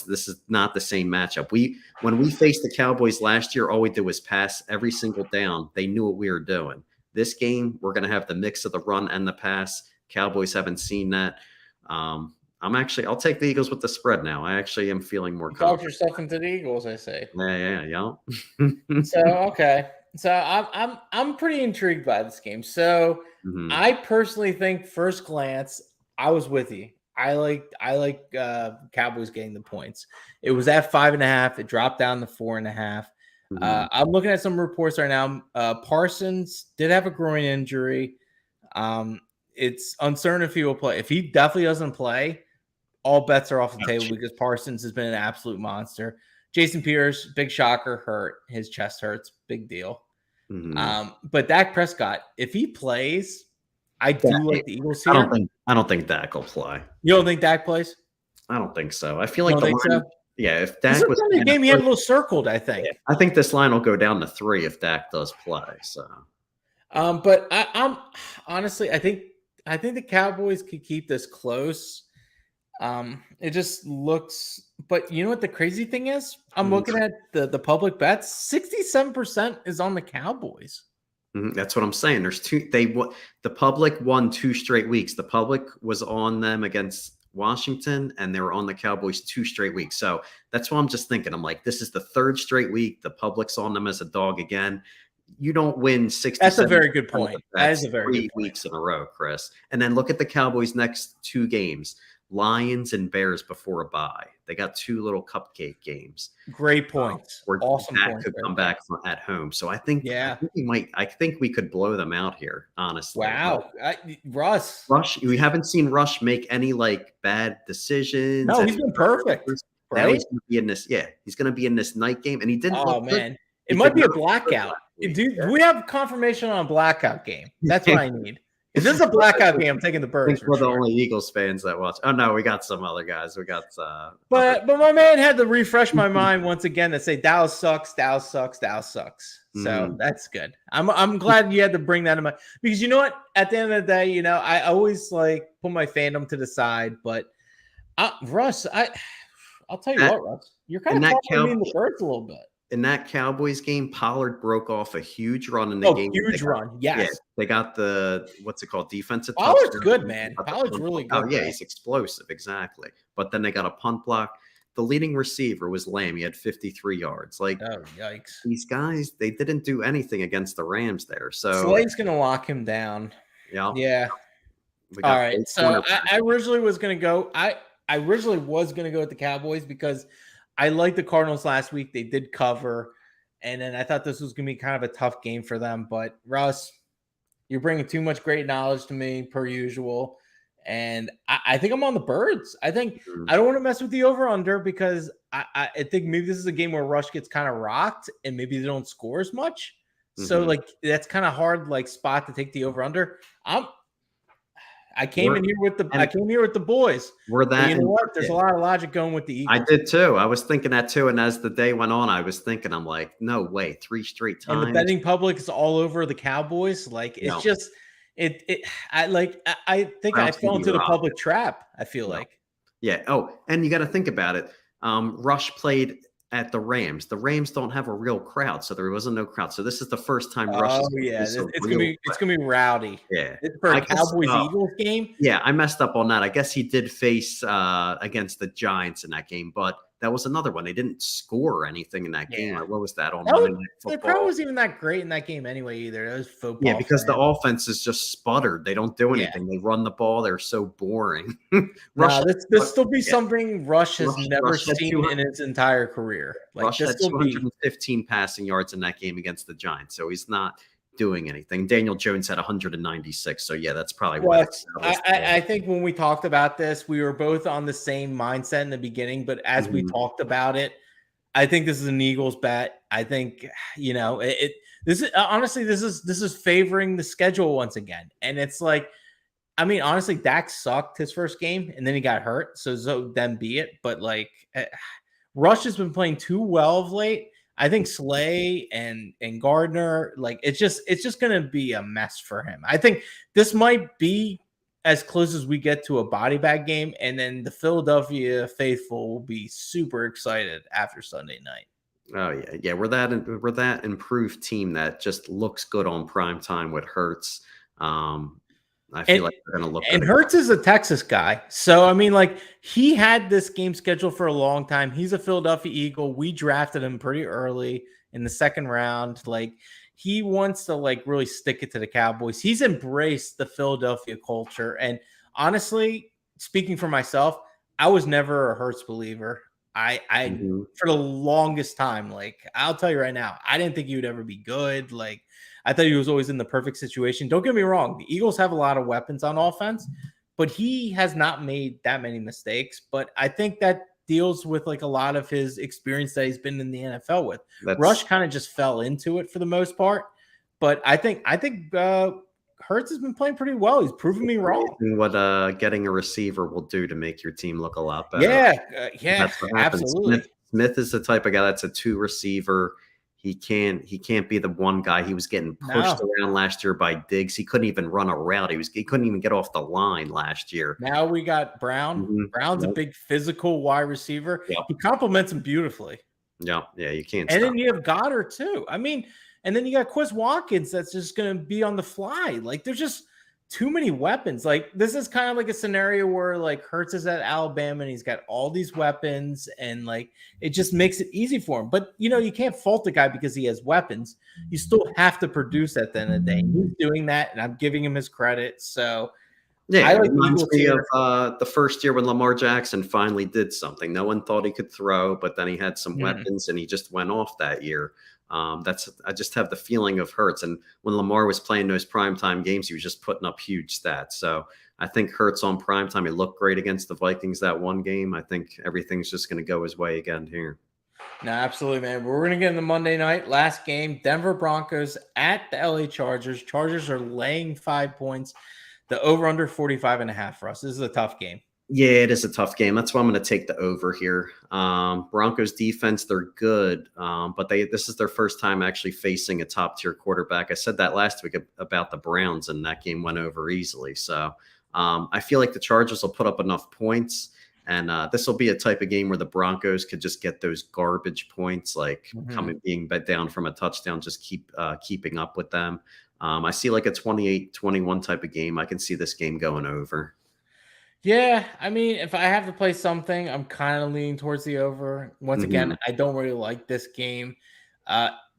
Speaker 2: This is not the same matchup. When we faced the Cowboys last year, all we did was pass every single down. They knew what we were doing. This game, we're going to have the mix of the run and the pass. Cowboys haven't seen that. I'll take the Eagles with the spread now. I actually am feeling more confident.
Speaker 1: Talk yourself into the Eagles, I say.
Speaker 2: Yeah.
Speaker 1: So I'm pretty intrigued by this game. So I personally think first glance, I was with you. I like Cowboys getting the points. It was at 5.5. It dropped down to 4.5. I'm looking at some reports right now. Parsons did have a groin injury. It's uncertain if he will play. If he definitely doesn't play, all bets are off the table because Parsons has been an absolute monster. Jason Pierce, big shocker, hurt. His chest hurts. Big deal. But Dak Prescott, if he plays, I do like the Eagles here.
Speaker 2: I don't think Dak will play.
Speaker 1: You don't think Dak plays?
Speaker 2: I don't think so. I feel like the line,
Speaker 1: so?
Speaker 2: Yeah, if Dak was
Speaker 1: in the game, he had a little circled, I think.
Speaker 2: Yeah, I think this line will go down to 3 if Dak does play. So,
Speaker 1: but I'm honestly, I think the Cowboys could keep this close. It just looks, but you know what the crazy thing is? I'm
Speaker 2: Mhm.
Speaker 1: looking at the public bets. 67% is on the Cowboys.
Speaker 2: That's what I'm saying. There's two. The public won 2 straight weeks. The public was on them against Washington, and they were on the Cowboys 2 straight weeks. So that's why I'm just thinking. I'm like, this is the 3rd straight week. The public's on them as a dog again. You don't win 60.
Speaker 1: That's a very good point. That is a very good
Speaker 2: 3
Speaker 1: point.
Speaker 2: weeks in a row, Chris. And then look at the Cowboys' next 2 games: Lions and Bears before a bye. They got 2 little cupcake games.
Speaker 1: Great points.
Speaker 2: Where
Speaker 1: Awesome
Speaker 2: that
Speaker 1: points
Speaker 2: could
Speaker 1: right
Speaker 2: come
Speaker 1: there.
Speaker 2: back at home. So I think
Speaker 1: Yeah.
Speaker 2: I think we could blow them out here, honestly.
Speaker 1: Wow. Russ.
Speaker 2: Rush, we haven't seen Rush make any like bad decisions.
Speaker 1: No, he's been perfect.
Speaker 2: Now
Speaker 1: Right?
Speaker 2: he's going to be in this. Yeah, he's going to be in this night game, and he didn't.
Speaker 1: Oh,
Speaker 2: look good.
Speaker 1: man.
Speaker 2: He
Speaker 1: It might
Speaker 2: did
Speaker 1: be a
Speaker 2: not look good
Speaker 1: blackout.
Speaker 2: last week.
Speaker 1: Dude, we have confirmation on a blackout game. That's what I need. If this is a blackout game, I'm taking the
Speaker 2: I
Speaker 1: Birds.
Speaker 2: think we're the only Eagles fans that watch. Oh no, we got some other guys. We got
Speaker 1: But my man had to refresh my mind once again to say Dallas sucks, Dallas sucks, Dallas sucks. So that's good. I'm glad you had to bring that in mind, because you know what? At the end of the day, you know, I always like put my fandom to the side. But Russ, I'll tell you what, Russ, you're kind of calling me in the Birds a little bit.
Speaker 2: In that Cowboys game, Pollard broke off a huge run in the game.
Speaker 1: Huge run. Yes.
Speaker 2: Yeah, they got the, what's it called? Defensive
Speaker 1: Pollard's
Speaker 2: touchdown.
Speaker 1: good, man. Pollard's really good.
Speaker 2: Oh, yeah, he's explosive. Exactly. But then they got a punt block. The leading receiver was Lamb. He had 53 yards. Like,
Speaker 1: oh, yikes.
Speaker 2: These guys, they didn't do anything against the Rams there. So
Speaker 1: Slay's going to lock him down.
Speaker 2: Yeah.
Speaker 1: All right. So I originally was going to go. I originally was going to go with the Cowboys because I liked the Cardinals last week. They did cover, and then I thought this was going to be kind of a tough game for them. But Russ, you're bringing too much great knowledge to me per usual, and I think I'm on the Birds. I think I don't want to mess with the over/under because I think maybe this is a game where Rush gets kind of rocked and maybe they don't score as much. So like that's kind of hard like spot to take the over/under. I came here with the boys.
Speaker 2: We're that.
Speaker 1: You know what? There's a lot of logic going with the Eagles.
Speaker 2: I did too. I was thinking that too. And as the day went on, I was thinking, I'm like, no way, 3 straight times.
Speaker 1: And the betting public is all over the Cowboys. Like it's just I think I fell into the public trap. I feel like.
Speaker 2: Yeah. Oh, and you got to think about it. Rush played at the Rams. The Rams don't have a real crowd, so there wasn't no crowd. So this is the first time Rush.
Speaker 1: Oh yeah, it's gonna be rowdy.
Speaker 2: Yeah,
Speaker 1: for a Cowboys Eagles game.
Speaker 2: Yeah, I messed up on that. I guess he did face against the Giants in that game, but that was another one. They didn't score anything in that game. Like, what was that on Monday Night Football?
Speaker 1: The crowd wasn't even that great in that game anyway either. It was football.
Speaker 2: Yeah, because the offense is just sputtered. They don't do anything. They run the ball. They're so boring.
Speaker 1: This still be something Rush has never seen in his entire career. Like,
Speaker 2: Rush had 215 passing yards in that game against the Giants, so he's not doing anything. Daniel Jones had 196, so yeah, that's probably what.
Speaker 1: I think when we talked about this, we were both on the same mindset in the beginning, but as we talked about it, I think this is an Eagles bet. I think this is favoring the schedule once again, and it's like, I mean, honestly, Dak sucked his first game, and then he got hurt, so then be it. But like, Rush has been playing too well of late. I think Slay and Gardner, like it's just going to be a mess for him. I think this might be as close as we get to a body bag game, and then the Philadelphia faithful will be super excited after Sunday night.
Speaker 2: Oh yeah. We're that improved team that just looks good on prime time with Hurts. I feel like they're going to look good.
Speaker 1: And Hurts is a Texas guy. So, I mean, like, he had this game scheduled for a long time. He's a Philadelphia Eagle. We drafted him pretty early in the second round. Like, he wants to, like, really stick it to the Cowboys. He's embraced the Philadelphia culture. And honestly, speaking for myself, I was never a Hurts believer. I for the longest time, like, I'll tell you right now, I didn't think he would ever be good. Like, I thought he was always in the perfect situation. Don't get me wrong. The Eagles have a lot of weapons on offense, but he has not made that many mistakes. But I think that deals with like a lot of his experience that he's been in the NFL with. Rush kind of just fell into it for the most part. But I think Hurts has been playing pretty well. He's proven me wrong.
Speaker 2: What getting a receiver will do to make your team look a lot better.
Speaker 1: Yeah, absolutely.
Speaker 2: Smith is the type of guy that's a 2 receiver. he can't be the one guy. He was getting pushed around last year by Diggs. He couldn't even run a route. He couldn't even get off the line last year.
Speaker 1: Now we got Brown.
Speaker 2: Mm-hmm.
Speaker 1: Brown's a big physical wide receiver.
Speaker 2: Yep.
Speaker 1: He complements him beautifully.
Speaker 2: Yeah, you can't.
Speaker 1: And then you have Goddard too. I mean, and then you got Quez Watkins that's just going to be on the fly. Like, there's just too many weapons. Like, this is kind of like a scenario where like Hurts is at Alabama and he's got all these weapons, and like it just makes it easy for him. But you can't fault the guy because he has weapons. You still have to produce at the end of the day. He's doing that, and I'm giving him his credit. So
Speaker 2: yeah, it reminds me of the first year when Lamar Jackson finally did something. No one thought he could throw, but then he had some weapons and he just went off that year. I just have the feeling of Hurts. And when Lamar was playing those primetime games, he was just putting up huge stats. So I think Hurts on primetime, he looked great against the Vikings that one game. I think everything's just going to go his way again here.
Speaker 1: No, absolutely, man. We're going to get in the Monday night last game. Denver Broncos at the LA Chargers. Chargers are laying 5 points. The over-under 45.5 for us. This is a tough game.
Speaker 2: Yeah, it is a tough game. That's why I'm going to take the over here. Broncos defense, they're good, but this is their first time actually facing a top-tier quarterback. I said that last week about the Browns, and that game went over easily. So I feel like the Chargers will put up enough points, and this will be a type of game where the Broncos could just get those garbage points, like being bet down from a touchdown, just keeping up with them. I see like a 28-21 type of game. I can see this game going over.
Speaker 1: Yeah, I mean, if I have to play something, I'm kind of leaning towards the over. Once again, I don't really like this game.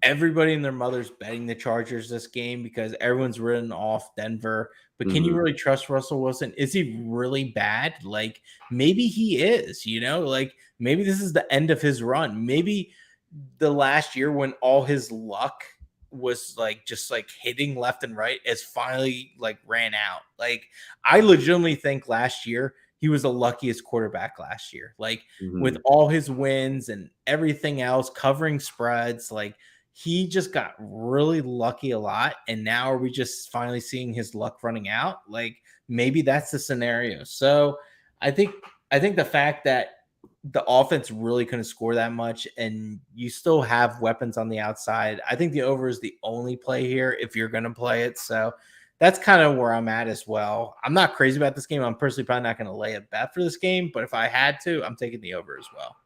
Speaker 1: Everybody and their mother's betting the Chargers this game because everyone's written off Denver. But can you really trust Russell Wilson? Is he really bad? Like, maybe he is, like maybe this is the end of his run. Maybe the last year when all his luck was like just like hitting left and right is finally like ran out. Like, I legitimately think last year he was the luckiest quarterback last year. Like with all his wins and everything else, covering spreads, like he just got really lucky a lot. And now are we just finally seeing his luck running out? Like maybe that's the scenario. So I think the fact that the offense really couldn't score that much and you still have weapons on the outside, I think the over is the only play here if you're going to play it. So that's kind of where I'm at as well. I'm not crazy about this game. I'm personally probably not going to lay a bet for this game, but if I had to, I'm taking the over as well.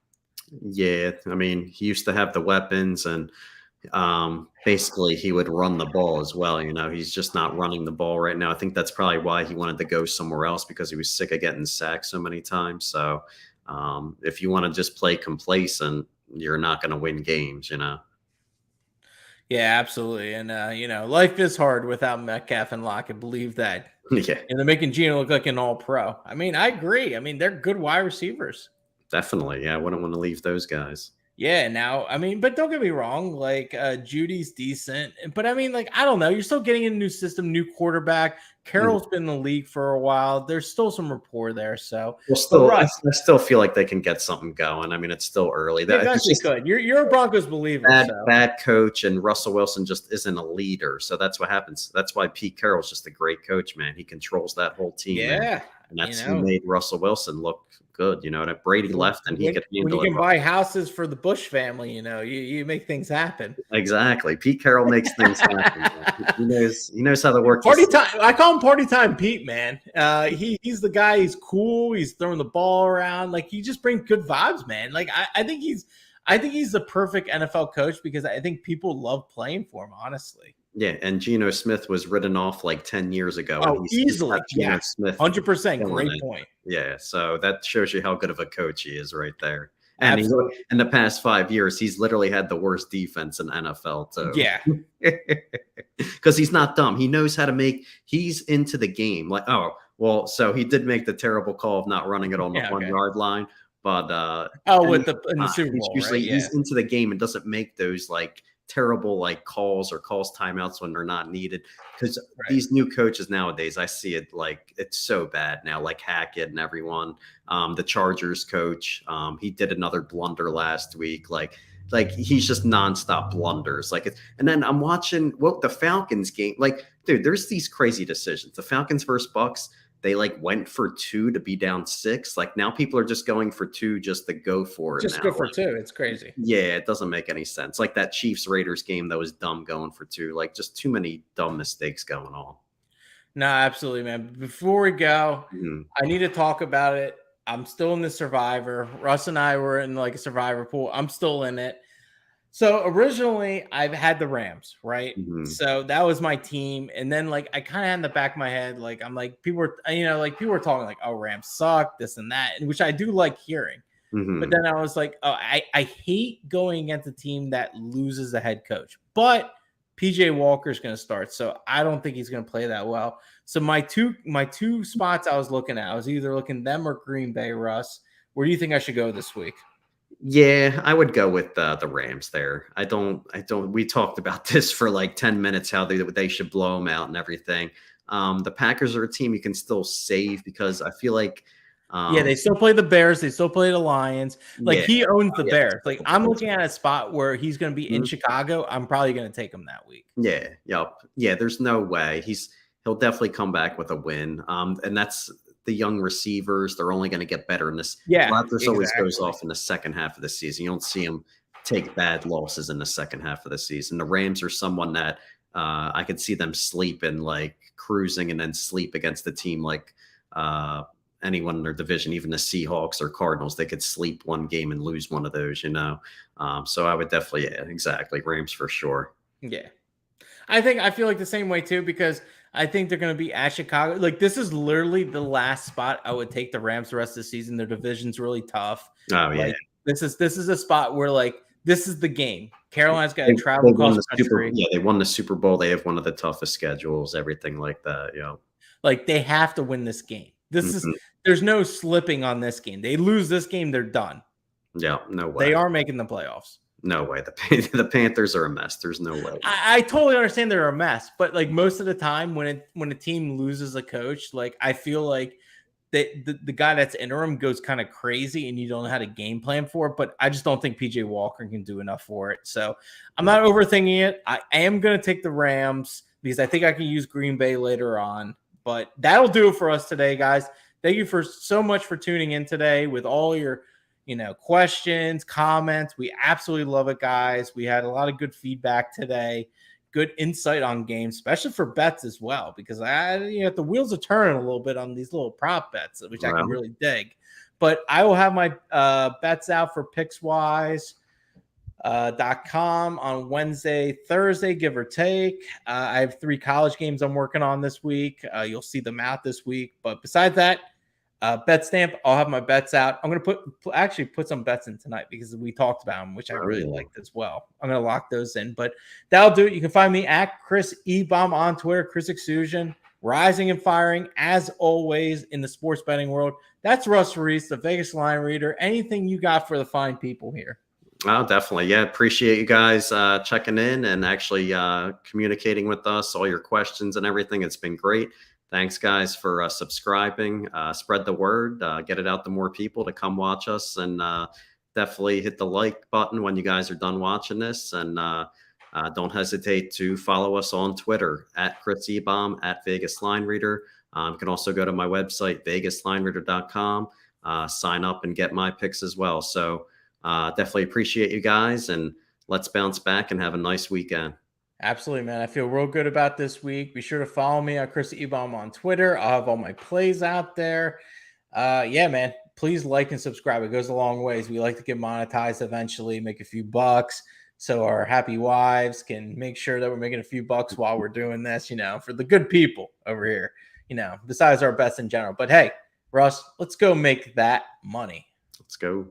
Speaker 2: Yeah, I mean, he used to have the weapons and basically he would run the ball as well. He's just not running the ball right now. I think that's probably why he wanted to go somewhere else, because he was sick of getting sacked so many times. So if you want to just play complacent, you're not going to win games,
Speaker 1: Yeah, absolutely. And, life is hard without Metcalf and Lockett. Believe that.
Speaker 2: Yeah.
Speaker 1: And they're making Gino look like an all-pro. I mean, I agree. I mean, they're good wide receivers.
Speaker 2: Definitely. Yeah, I wouldn't want to leave those guys.
Speaker 1: Yeah, now, I mean, but don't get me wrong, like Judy's decent, but I mean, like, I don't know, you're still getting in a new system, new quarterback. Carroll's been in the league for a while. There's still some rapport there. So
Speaker 2: I still feel like they can get something going. I mean, it's still early.
Speaker 1: That's good. You're a Broncos believer.
Speaker 2: Bad coach, and Russell Wilson just isn't a leader. So that's what happens. That's why Pete Carroll's just a great coach, man. He controls that whole team.
Speaker 1: Yeah.
Speaker 2: Man. And that's who made Russell Wilson look good. That Brady left and he could handle it.
Speaker 1: When you can buy houses for the Bush family, you make things happen.
Speaker 2: Exactly. Pete Carroll makes things happen. He knows how to work.
Speaker 1: Party time. I call him Party Time Pete, man. He's the guy. He's cool. He's throwing the ball around. Like, he just brings good vibes, man. Like, I think he's the perfect NFL coach because I think people love playing for him, honestly.
Speaker 2: Yeah, and Gino Smith was written off like 10 years ago.
Speaker 1: Oh, easily.
Speaker 2: Gino Smith.
Speaker 1: 100%. Great point.
Speaker 2: Yeah, so that shows you how good of a coach he is right there. And in the past 5 years, he's literally had the worst defense in NFL, too.
Speaker 1: Yeah.
Speaker 2: Because he's not dumb. He knows how to he's into the game. Like, so he did make the terrible call of not running it on the 1 yard line. But
Speaker 1: in the Super Bowl,
Speaker 2: he's into the game and doesn't make those like terrible like calls timeouts when they're not needed, because these new coaches nowadays, I see it like it's so bad now, like Hackett and everyone. The Chargers coach, he did another blunder last week, like he's just nonstop blunders. And then I'm watching the Falcons game, like, dude, there's these crazy decisions. The Falcons versus Bucks, they like went for 2 to be down 6. Like now people are just going for 2 just to go for it.
Speaker 1: Just
Speaker 2: now.
Speaker 1: go for
Speaker 2: like,
Speaker 1: 2. It's crazy.
Speaker 2: Yeah, it doesn't make any sense. Like that Chiefs Raiders game that was dumb going for 2. Like just too many dumb mistakes going on.
Speaker 1: No, absolutely, man. Before we go, I need to talk about it. I'm still in the Survivor. Russ and I were in like a Survivor pool. I'm still in it. So originally I've had the Rams, right? So that was my team. And then like I kind of had in the back of my head, like I'm like people were, people were talking like, oh, Rams suck, this and that, and which I do like hearing. But then I was like, oh, I hate going against a team that loses the head coach. But PJ Walker's going to start, so I don't think he's going to play that well. So my two spots I was looking at, I was either looking them or Green Bay. Russ, where do you think I should go this week?
Speaker 2: Yeah, I would go with the Rams there. I don't. We talked about this for like 10 minutes, how they should blow them out and everything. The Packers are a team you can still save because I feel like.
Speaker 1: They still play the Bears. They still play the Lions. Like he owns the Bears. Like I'm looking at a spot where he's going to be in Chicago. I'm probably going to take him that week.
Speaker 2: Yeah. Yep. Yeah. There's no way he'll definitely come back with a win. And that's the young receivers. They're only going to get better in this.
Speaker 1: Yeah.
Speaker 2: Rodgers always goes off in the second half of the season. You don't see him take bad losses in the second half of the season. The Rams are someone that I could see them sleeping, like cruising and then sleep against a team like anyone in their division, even the Seahawks or Cardinals. They could sleep one game and lose one of those, So I would definitely, exactly. Rams for sure.
Speaker 1: Yeah. I feel like the same way too, because I think they're going to be at Chicago. Like this is literally the last spot I would take the Rams the rest of the season. Their division's really tough.
Speaker 2: Oh yeah.
Speaker 1: Like, this is a spot where like this is the game. Carolina's got to travel across the country.
Speaker 2: They won the Super Bowl. They have one of the toughest schedules, everything like that.
Speaker 1: Like they have to win this game. There's no slipping on this game. They lose this game, they're done.
Speaker 2: Yeah, no way.
Speaker 1: They are making the playoffs.
Speaker 2: No way. The Panthers are a mess. There's no way.
Speaker 1: I totally understand they're a mess, but like most of the time when a team loses a coach, like I feel like the guy that's interim goes kind of crazy and you don't know how to game plan for it. But I just don't think PJ Walker can do enough for it. So I'm not overthinking it. I am going to take the Rams because I think I can use Green Bay later on. But that'll do it for us today, guys. Thank you so much for tuning in today with all your questions, comments. We absolutely love it, guys. We had a lot of good feedback today, good insight on games, especially for bets as well, because the wheels are turning a little bit on these little prop bets, which I can really dig. But I will have my bets out for PicksWise.com on Wednesday, Thursday, give or take. I have 3 college games I'm working on this week. You'll see them out this week. But besides that, bet stamp, I'll have my bets out. I'm going to put some bets in tonight because we talked about them, which I really liked as well. I'm going to lock those in, but that'll do it. You can find me at Chris Ebom on Twitter, Chris Exusion, rising and firing as always in the sports betting world. That's Russ Reese, the Vegas line reader. Anything you got for the fine people here?
Speaker 2: Oh, definitely. Yeah. Appreciate you guys checking in and actually communicating with us, all your questions and everything. It's been great. Thanks, guys, for subscribing. Spread the word. Get it out to more people to come watch us. And definitely hit the like button when you guys are done watching this. And don't hesitate to follow us on Twitter at Chris Ebom, at Vegas Line Reader. You can also go to my website, vegaslinereader.com, sign up and get my picks as well. So definitely appreciate you guys. And let's bounce back and have a nice weekend.
Speaker 1: Absolutely, man. I feel real good about this week. Be sure to follow me at Chris Ebom on Twitter. I'll have all my plays out there. Man, please like and subscribe. It goes a long ways. We like to get monetized eventually, make a few bucks, so our happy wives can make sure that we're making a few bucks while we're doing this, for the good people over here, besides our bets in general. But hey, Russ, let's go make that money.
Speaker 2: Let's go.